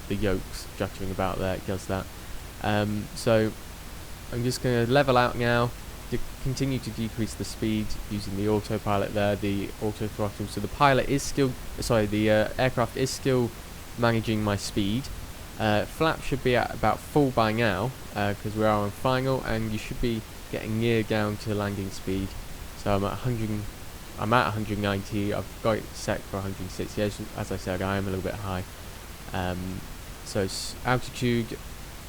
the yokes juttering about there, it does that. So I'm just going to level out now to continue to decrease the speed using the autopilot there, the auto throttle. So the pilot is still, the aircraft is still managing my speed. Flap should be at about full by now, because we are on final, and you should be getting near down to landing speed. So I'm at 190. I've got it set for 160. As I said, I am a little bit high. So altitude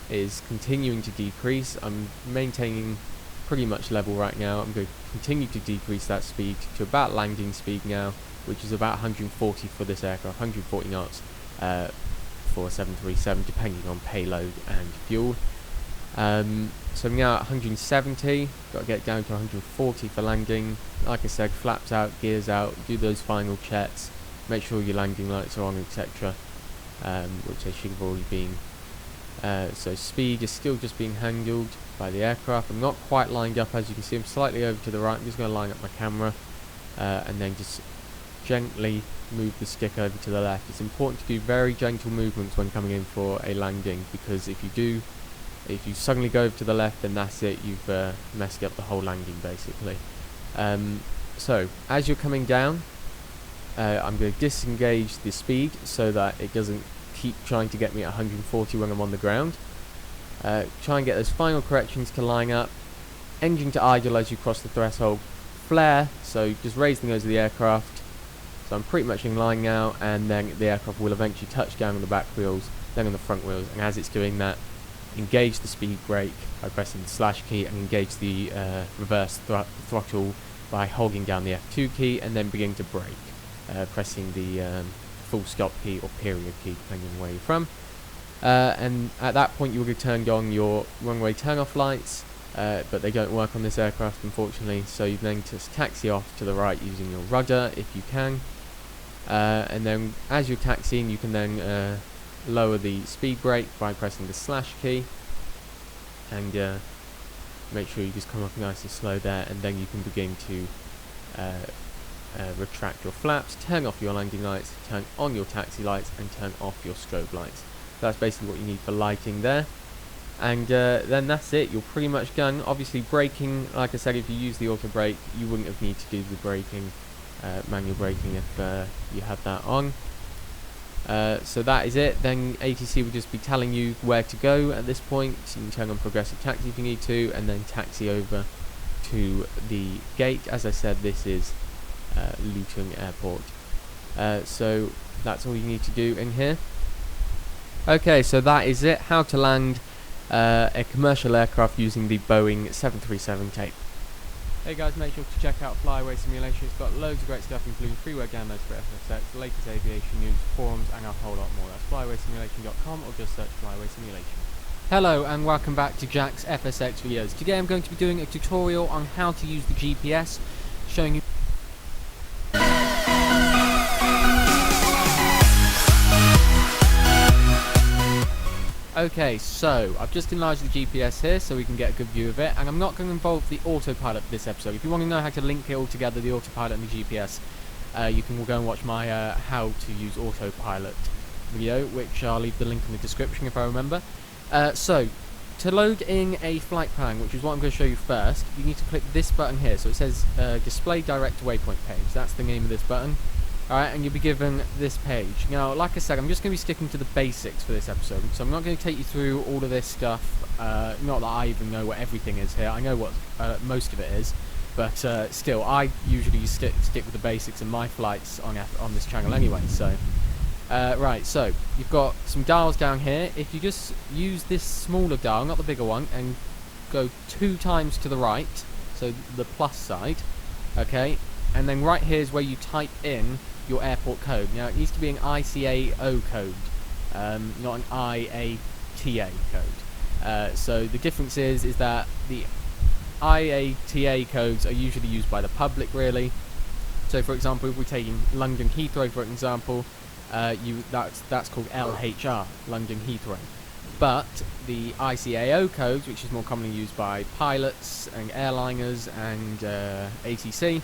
is continuing to decrease. I'm maintaining pretty much level right now. I'm going to continue to decrease that speed to about landing speed now, which is about 140 for this aircraft, 140 knots for 737, depending on payload and fuel. So I'm now at 170, got to get down to 140 for landing. Like I said, flaps out, gears out, do those final checks, make sure your landing lights are on, etc., which they should have already been. So speed is still just being handled by the aircraft. I'm not quite lined up, as you can see. I'm slightly over to the right. I'm just going to line up my camera and then just gently move the stick over to the left. It's important to do very gentle movements when coming in for a landing, because if you suddenly go over to the left, then that's it, you've messed up the whole landing basically. So as you're coming down, I'm going to disengage the speed so that it doesn't keep trying to get me at 140 when I'm on the ground. Try and get those final corrections to line up. Engine to idle as you cross the threshold. Flare, so just raise the nose of the aircraft. So I'm pretty much in line now, and then the aircraft will eventually touch down on the back wheels, then on the front wheels, and as it's doing that, engage the speed brake by pressing the slash key, and engage the reverse throttle by holding down the F2 key, and then begin to brake, pressing the full stop key or period key, depending on where you're from. And at that point you will have turned on your runway turn-off lights, but they don't work on this aircraft unfortunately, so you then just taxi off to the right using your rudder if you can. And then as you're taxiing, you can then lower the speed brake by pressing the slash key, and make sure you just come up nice and slow there, and then you can begin to retract your flaps, turn off your landing lights, turn on your taxi lights, and turn off your strobe lights. So that's basically what you need for lighting there, and then that's it. You're pretty much done. Obviously braking, like I said, if you use the auto brake, you wouldn't have need to do the braking, manual braking, if you had that on. So that is it. Then ATC will just be telling you where to go at this point. So you can turn on progressive taxi if you need to, and then taxi over to the gate. As I said, this is Luton Airport. So that's all you need to do in here. Okay, so that is it. How to land a commercial aircraft using the Boeing 737 tape. Hey guys, make sure to check out Flyaway Simulation. It's got loads of great stuff, including freeware downloads for FSX, the latest aviation news, forums, and a whole lot more. That's flyawaysimulation.com, or just search Flyaway Simulation. Hello and welcome back to Jack's FSX videos. Today I'm going to be doing a tutorial on how to use the GPS, showing you Okay, so I've just enlarged the GPS here so we can get a good view of it, and I'm not going to involve the autopilot for this episode. If you want to know how to link it all together, the autopilot and the GPS, you can go and watch my how to use autopilot video, which I'll leave the link in the description if I remember. So, to load in a flight plan, which is what I'm going to show you first, you need to click this button here. So it says Display Direct Waypoint Page. That's the name of this button. Alright, and you'll be given this page. Now, like I said, I'm just going to be sticking to the basics for this episode, so I'm not going to take you through all of this stuff. Not that I even know what everything is here. I know what most of it is, but still, I usually stick with the basics in my flights on this channel anyway. So, right, so you've got some dials down here. If you just use this smaller dial, not the bigger one, and go 2 times to the right, so the plus side, okay, and then right here is where you type in your airport code. Now it needs to be an ICAO code, not an IATA code. So the difference is that the IATA codes are usually used by the public, really. So for example, if we're taking London Heathrow for example, that's called LHR, London Heathrow. But the ICAO codes, which is more commonly used by pilots and airliners and ATC,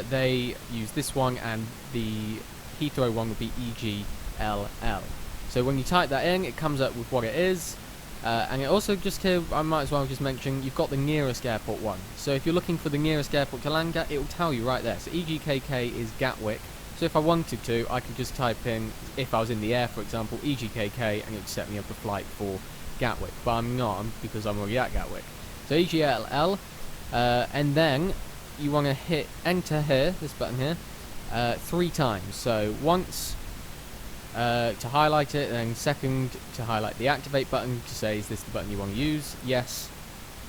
they use this one, and the Heathrow one would be EGLL. So when you type that in, it comes up with what it is, and it also just here, I might as well just mention, you've got the nearest airport one. So if you're looking for the nearest airport to land at, it will tell you right there. So EGKK is Gatwick. So if I wanted to, I could just type in, if I was in the air for example, EGKK, and it would set me up a flight for Gatwick. But I'm not, because I'm already at Gatwick. So EGLL, and then you want to hit enter here, this button here, 3 times. So once to highlight it, and then second to highlight the activate button to say is this the button you want to use, yes,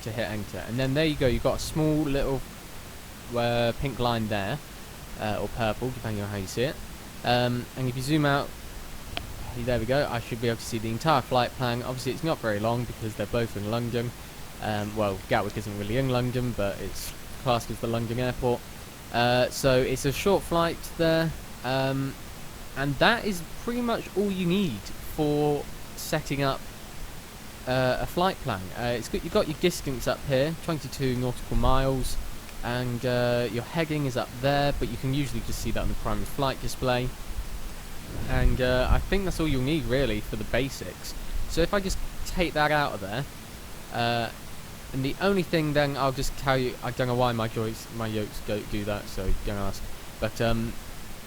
to hit enter. And then there you go, you've got a small little pink line there, or purple depending on how you see it, and if you zoom out, there we go, I should be able to see the entire flight plan. Obviously it's not very long because they're both in London. Well, Gatwick isn't really in London, but it's classed as the London airport. So it's a short flight there, And that is pretty much all you need for setting up a flight plan. You've got your distance up here, 22 nautical miles, and your heading is up there, but you can usually just see that on the primary flight display. And I think that's all you'll need really for the basics. So if I just take that out of there, and the only thing then I'll just tell you, I don't know why my yokes don't do that, so don't ask. But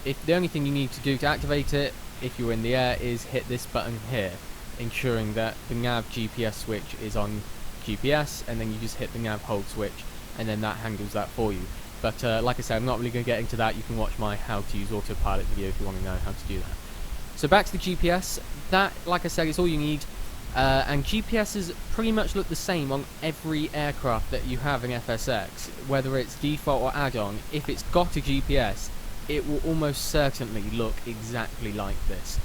if the only thing you need to do to activate it, if you're in the air, is hit this button here, ensuring that the nav GPS switch is on GPS, and then you just hit the nav hold switch, and then that handles that for you. But like I said, I'm not really going to get into that. You can watch my how to use autopilot video if you want to know how to do that. So back to the GPS. That, like I said, is all you need. And GPSs pretty much look the same on every aircraft that you have in FSX, whether it's default or add-on. If it's got a GPS, it will almost certainly look exactly like this.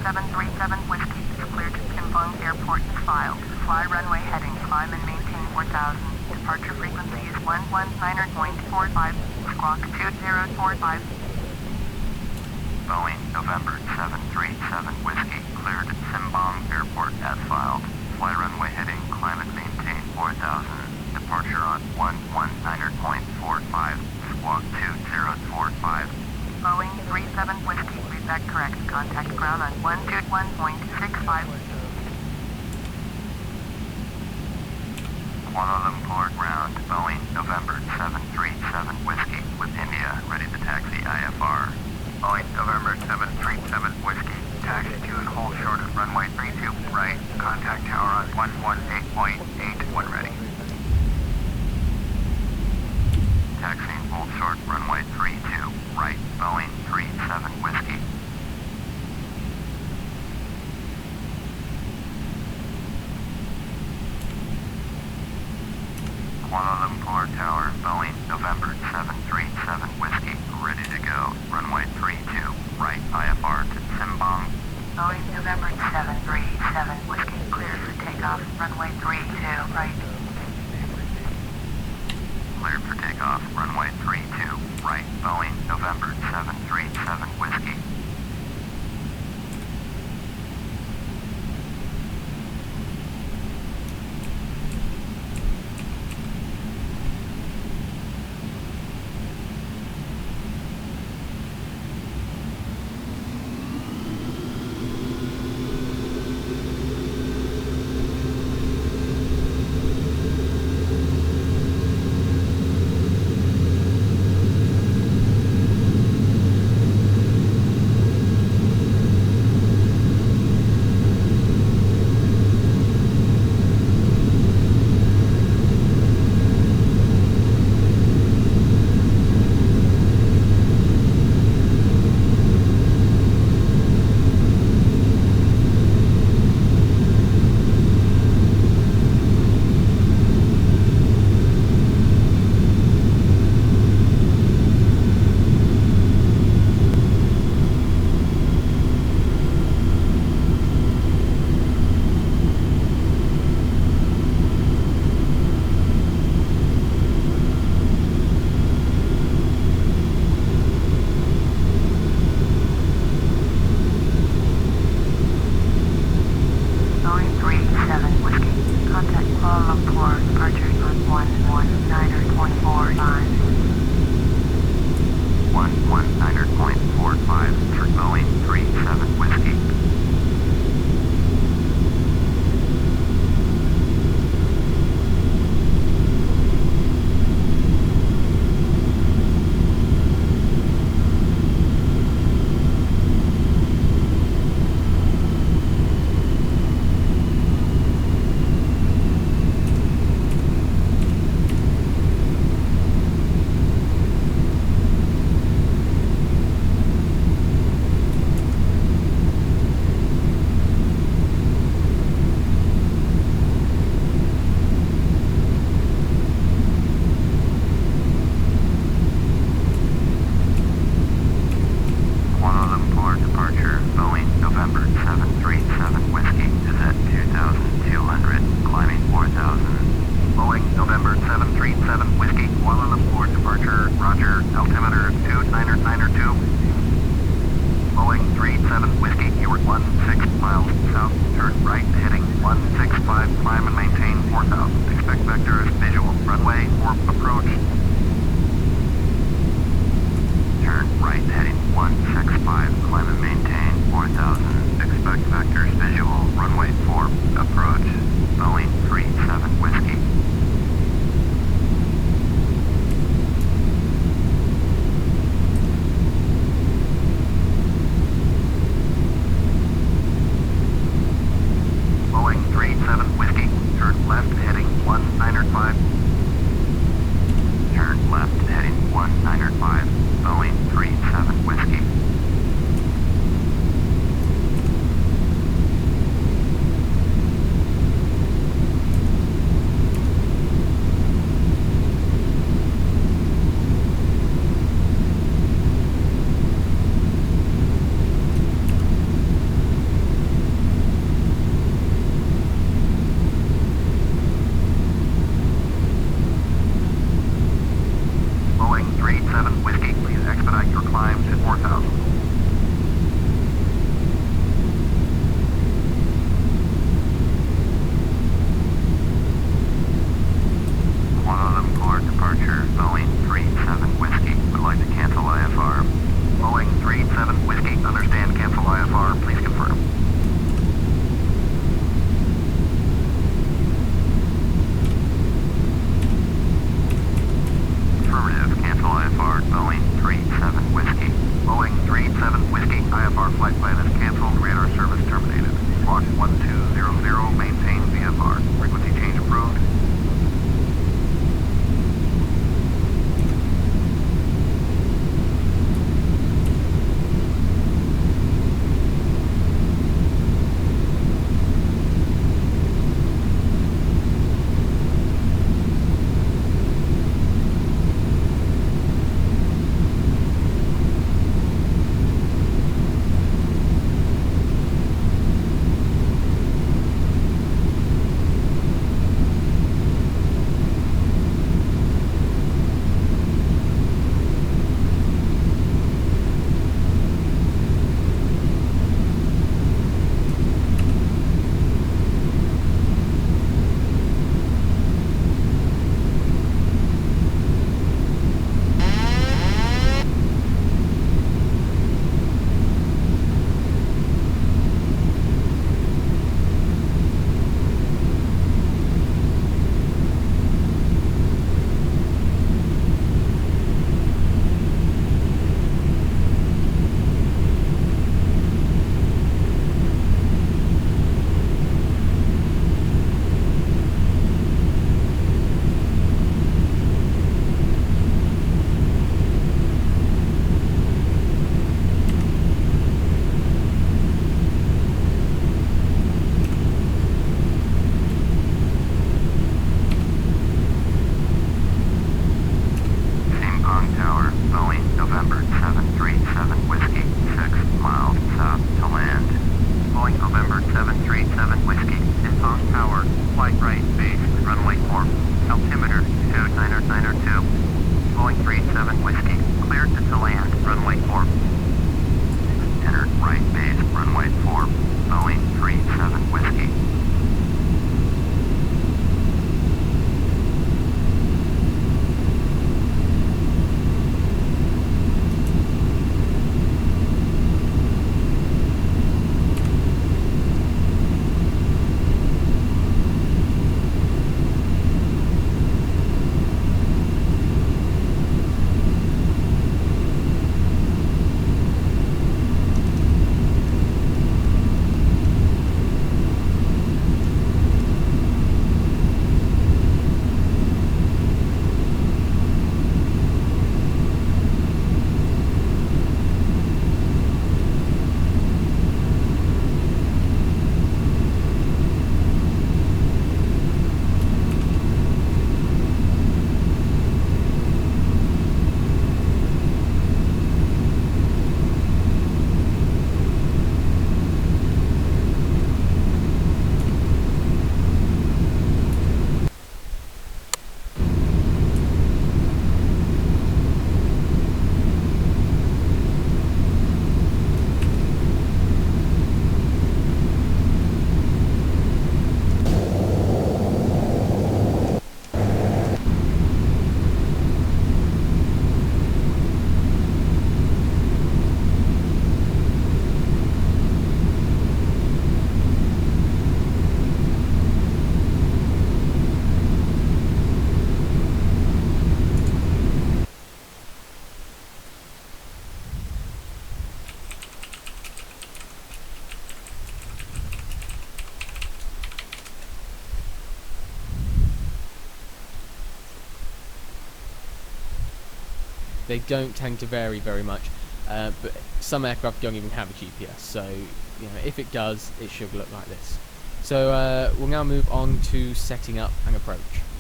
737 Whiskey is cleared to Timbang Airport is filed. Fly runway heading, climb and maintain 4000. Departure frequency is 119.45, squawk 2045. Boeing, November 737 Whiskey, cleared at Timbang Airport as filed. Fly runway heading, climb and maintain 4000. Departure on 119.45, squawk 2045. Boeing 37 Whiskey, read that correct. Contact ground on 121.65. Kuala Lumpur ground, Boeing, November 737 Whiskey, with India, ready to taxi IFR. Boeing, November 737 Whiskey, taxi to and hold short of runway 32 right, contact tower on 118.8 when ready. Taxiing hold short runway 32 right, Boeing 37 Whiskey. Kuala Lumpur Tower, Boeing, November 737 Whiskey, ready to go. Runway 32, right, IFR to Timbang. Boeing, November 737 Whiskey, cleared for takeoff. Runway 32, right. Cleared for takeoff. Runway 32, right, Boeing, November 737 Whiskey. canceled. Radar service terminated. Squawk 1200, maintain VFR. Frequency change approved. They don't tend to vary very much, but some aircraft don't even have a GPS, so if it does, it should look like this. So we'll now move on to setting up an approach.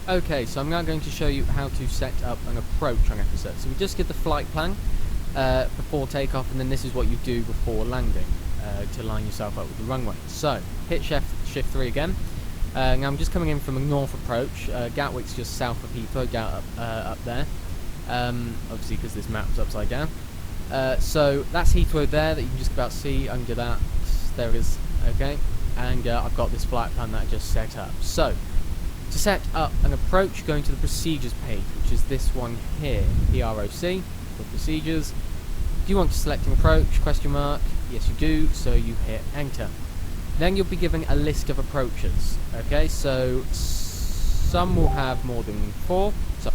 Okay, so I'm now going to show you how to set up an approach on FSR. So we just give the flight plan before takeoff, and then this is what you do before landing to line yourself up with the runway. So hit shift 3 again. Now I'm just coming in from a north approach. Gatwick's just south of Heathrow, up there. Obviously because this map's upside down. So that's Heathrow there that you can just about see under that. There it is. Okay, and I've got this flight plan that I just set up. So to set up an approach, go into the procedures page, which is this one here, PROC for procedures. Do you want to select an approach? Question mark. Yes, you do. So you hit enter. Then you'll be given a list of approaches. Okay, so some will have more than 4. So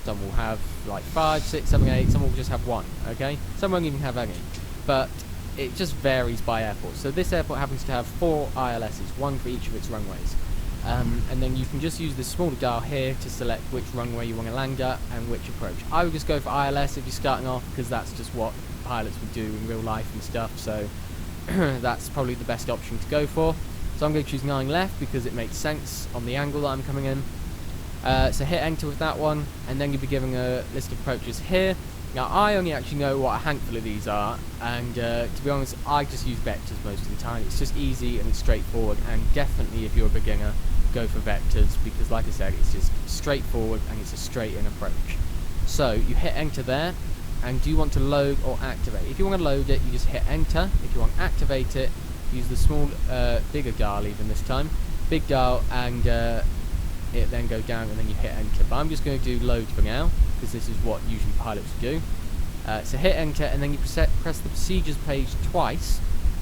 Some will have like 5, 6, 7, 8. Some will just have 1. Okay, some won't even have any. But it just varies by airport. So this airport happens to have 4 ILSs, 1 for each of its runways. And then you can just use the smaller dial here to select which runway you want to land at and which approach. I would just go for ILS if you're starting off, because that's just what pilots would do in real life and stuff. So that's probably the best option to go for. So I'm going to choose 9 left because it makes sense on the angle that I'm coming in. So hit enter with that one, and then you'll be given a list of approaches here. Now I only actually know what a handful of these are, and to be honest, I just use vectors most of the time. It's just easy and it's straightforward, and definitely if you're a beginner, go for vectors, because like I said, it's just straightforward and it's a straight in approach. So you hit enter there, and do you want to load or activate? If you want to load it, you just hit enter. If you want to activate it, use the small, bigger dial even this time, big dial, and it then go down and then you hit enter. But I'm just going to do load for now, because this is what usually pilots do. So hit enter, and then you press the procedures page twice,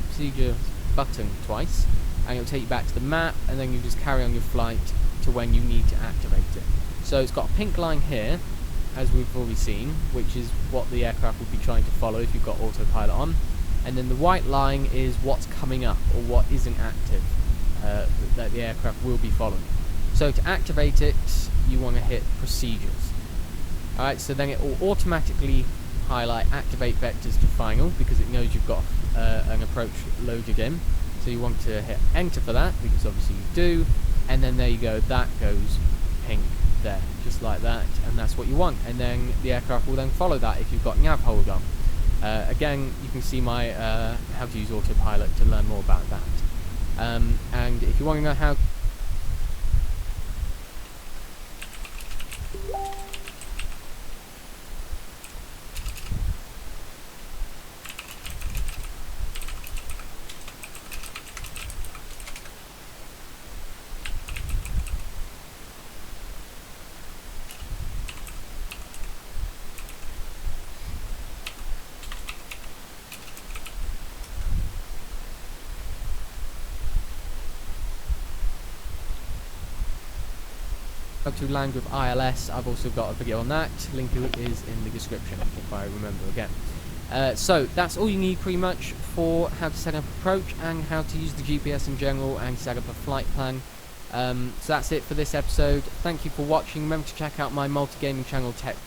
procedure button twice, and it'll take you back to the map, and then you just carry on your flight to when you need to activate it. So it's got a pink line here, as we've already seen, which is what the aircraft would be trying to follow if you've got autopilot on. And then the white line is what's coming up, or what isn't active, that the aircraft will be following. So to activate it, you want to hit procedures. Alright, so then it will automatically highlight activate vectors to final, because it knows you've got an approach loaded in. So you want to hit enter for that, because obviously you do, and then there you go, that goes pink there, just like that, and that's what you want. And then the aircraft will then follow that if you've got nav hold on. Again, you can see my how to use autopilot to learn more about that. And if you want to know how to land with ILS, I've also got a video on that. Link is in the description if I remember again. So that's all you need pretty much for how to set up approach and how to use the GPS in general and set up a flight plan. So that's it for this episode. Thank you for watching. Remember to check out my multi-gaming channel Tech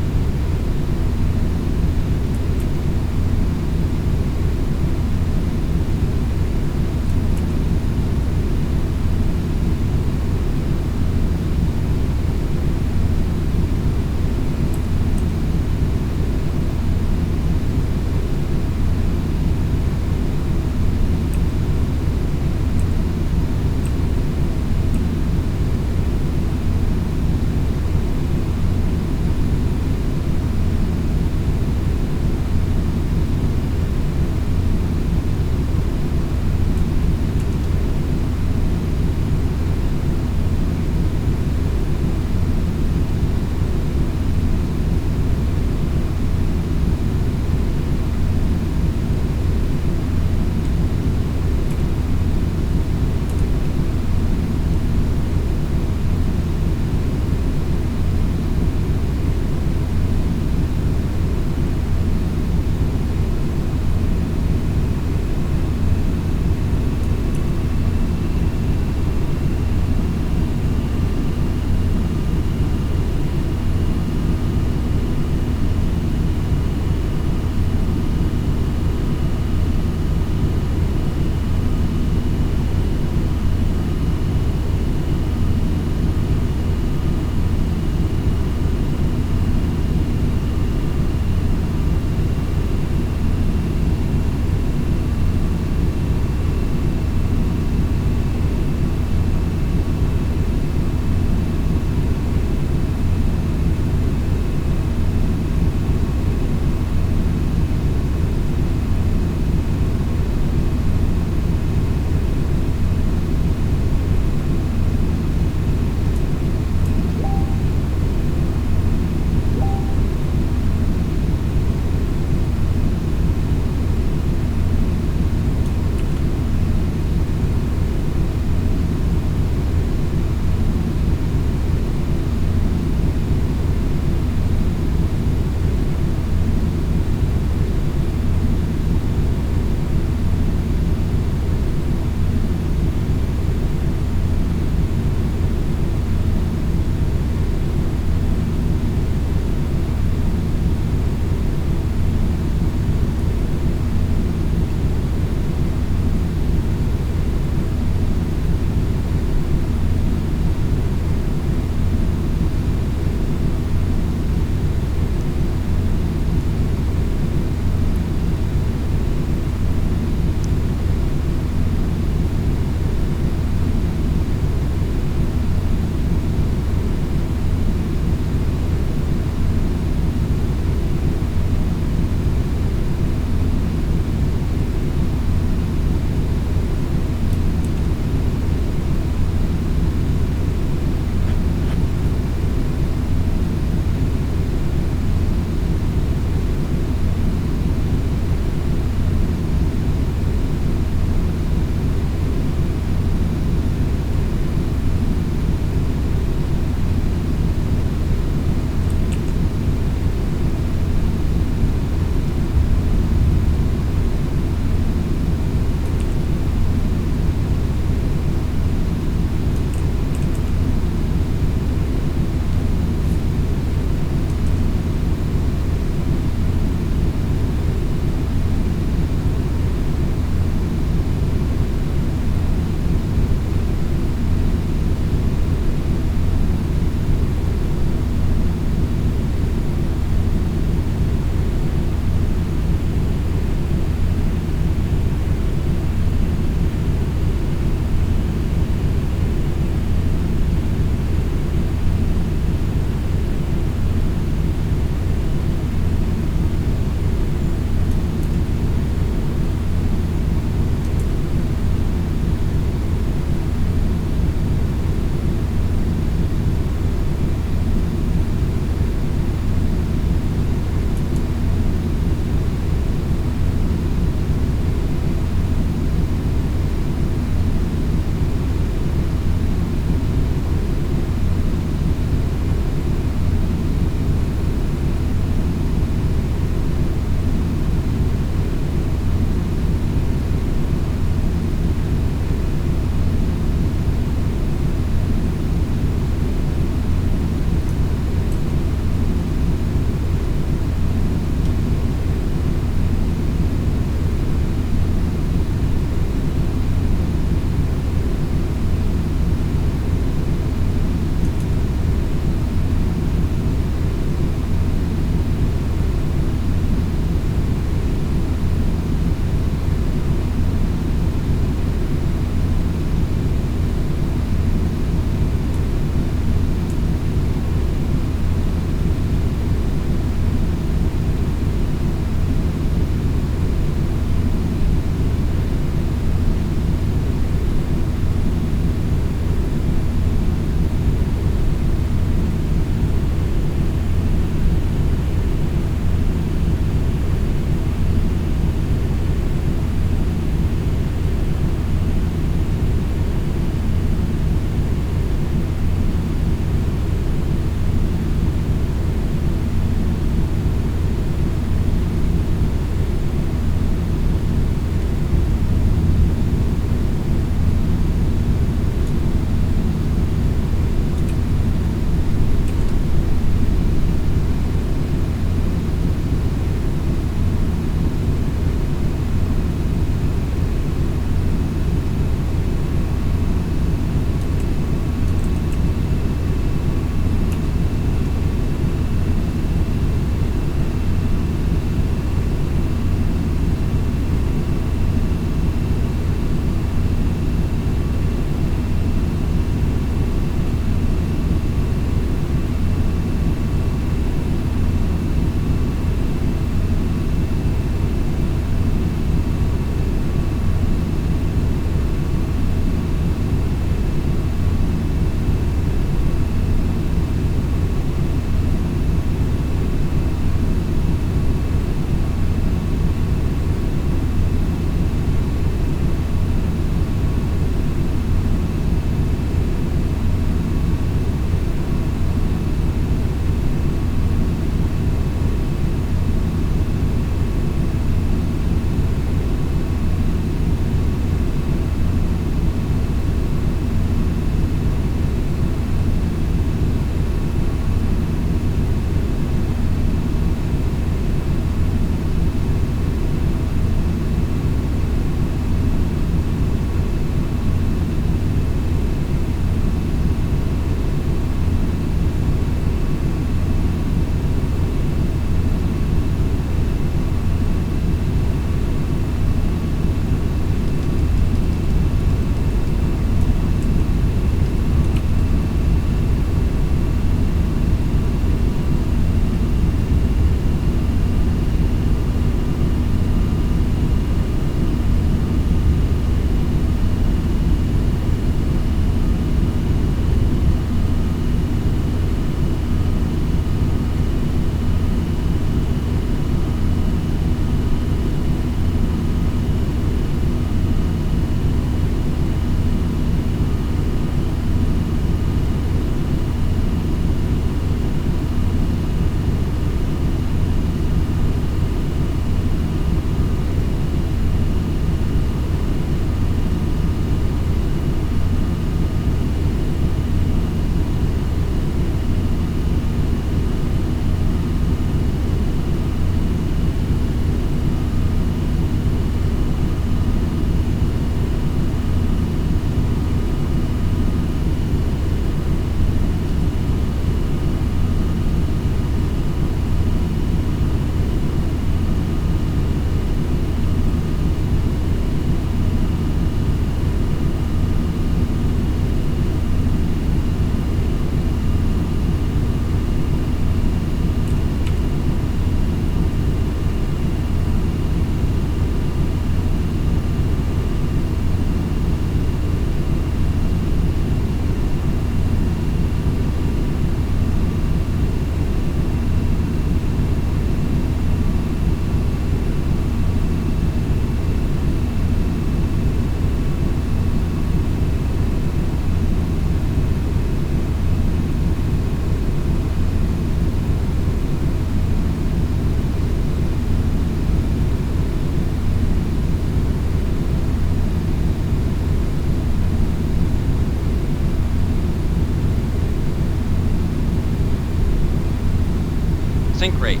Sink rate.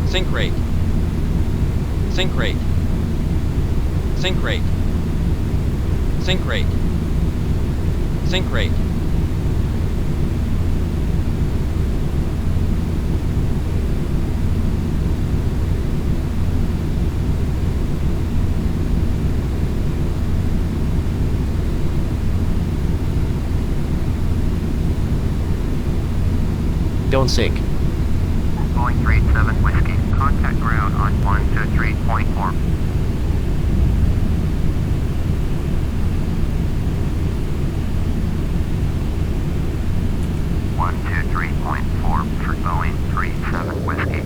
Sink rate. Sink rate. Sink rate. Sink rate. Sink rate. Don't sink. Boeing 37 Whiskey. Contact ground on 123.4. One, two, 3.4 for Boeing 37 Whiskey.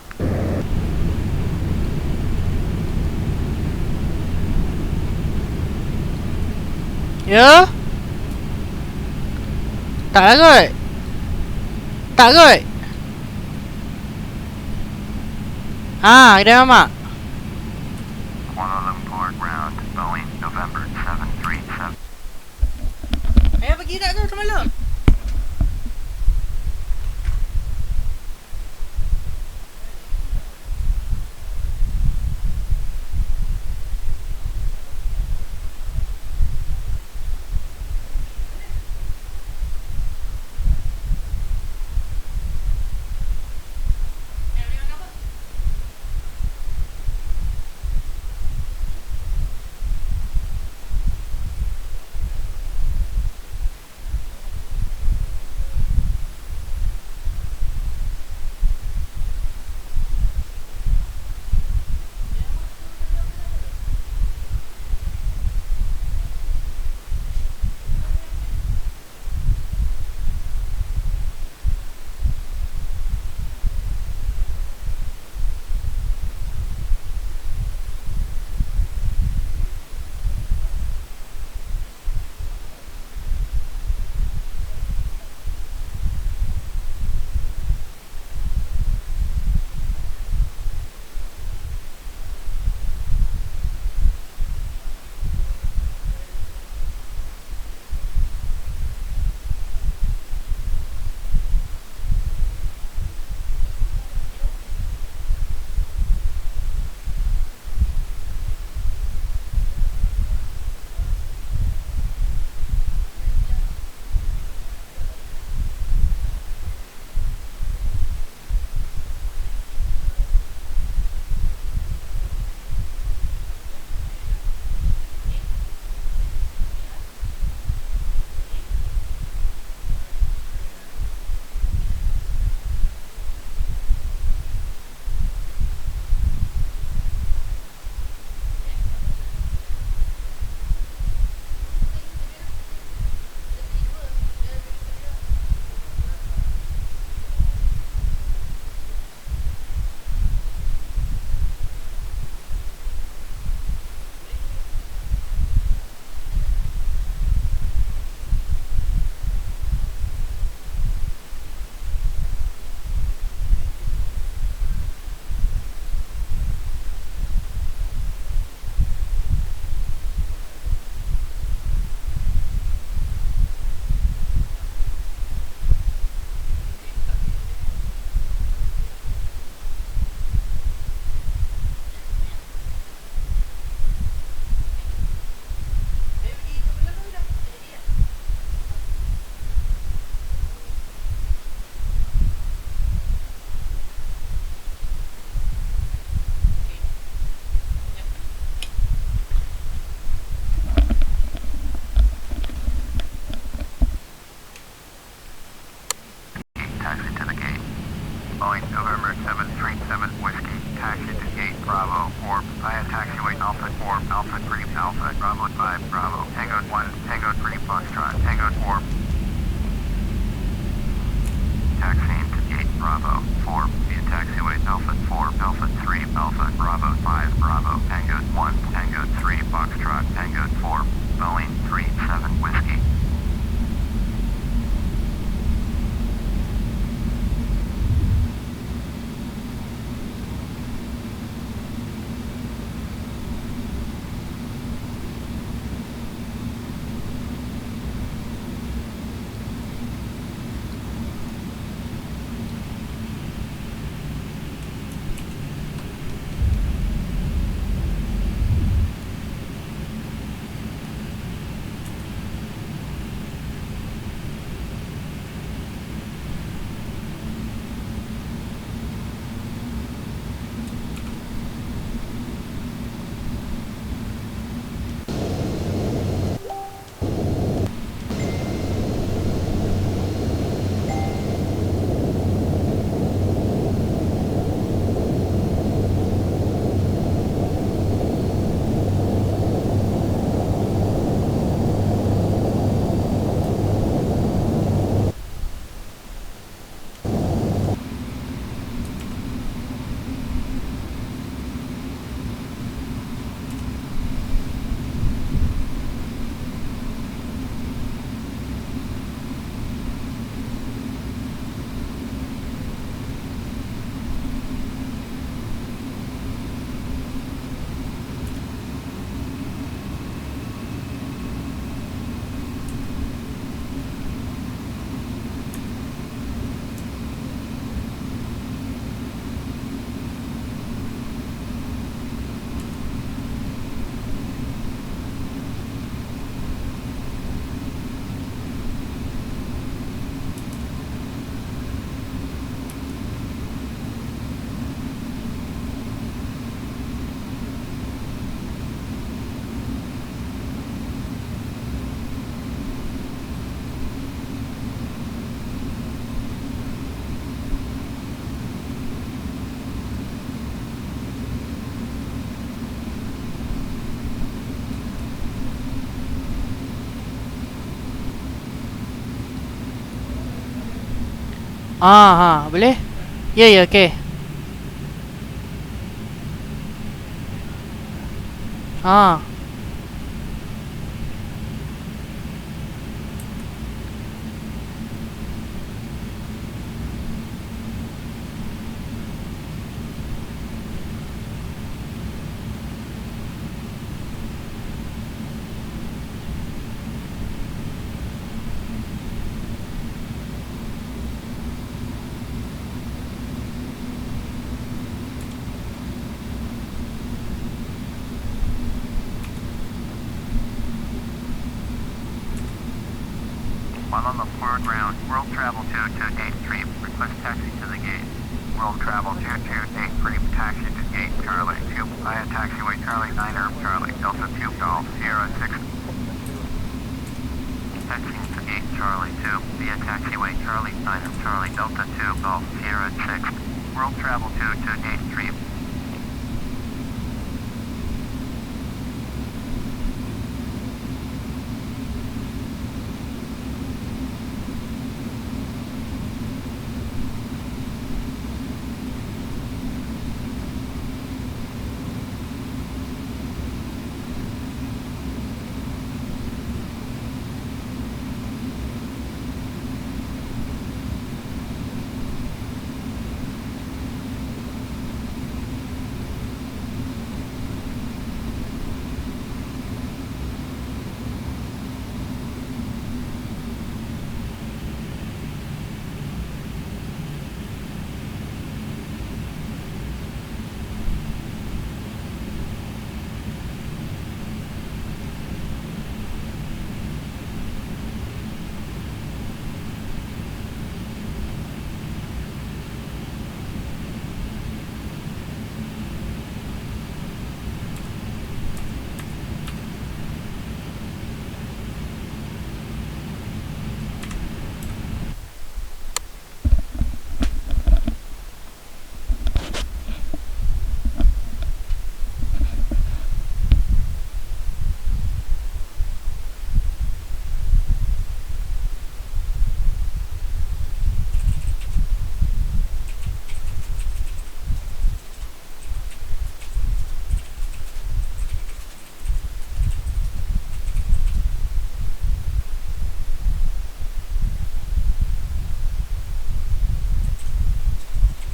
Ya? Tak lah kot. Tak kot. Ha, kedai mamak. Kuala Lumpur ground. Boeing November 737. Ayah pergi tak tu semalam? Taxi to the gate. Boeing November 737 Whiskey. Taxi to gate Bravo 4. Via taxiway Alpha 4. Alpha 3. Alpha Bravo 5. Bravo. Tango 1. Tango 3. Foxtrot. Tango 4. Taxiing to gate Bravo 4. Via taxiway Alpha 4. Alpha 3. Alpha Bravo 5. Bravo. Tango 1. Tango 3. Foxtrot. Tango 4. Boeing 37 Whiskey. Boleh? Ya, ya, okey. Ah. While on the foreground, World Travel 223, request taxi to the gate. World Travel 223, taxi to gate Charlie 2 via taxiway Charlie 9 Charlie, Delta 2 Golf, Sierra 6. Taxiing to gate Charlie 2 via taxiway Charlie 9 Charlie, Delta 2 Golf, Sierra 6. World Travel 223.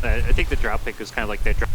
I think the drop pick was kind of like that drop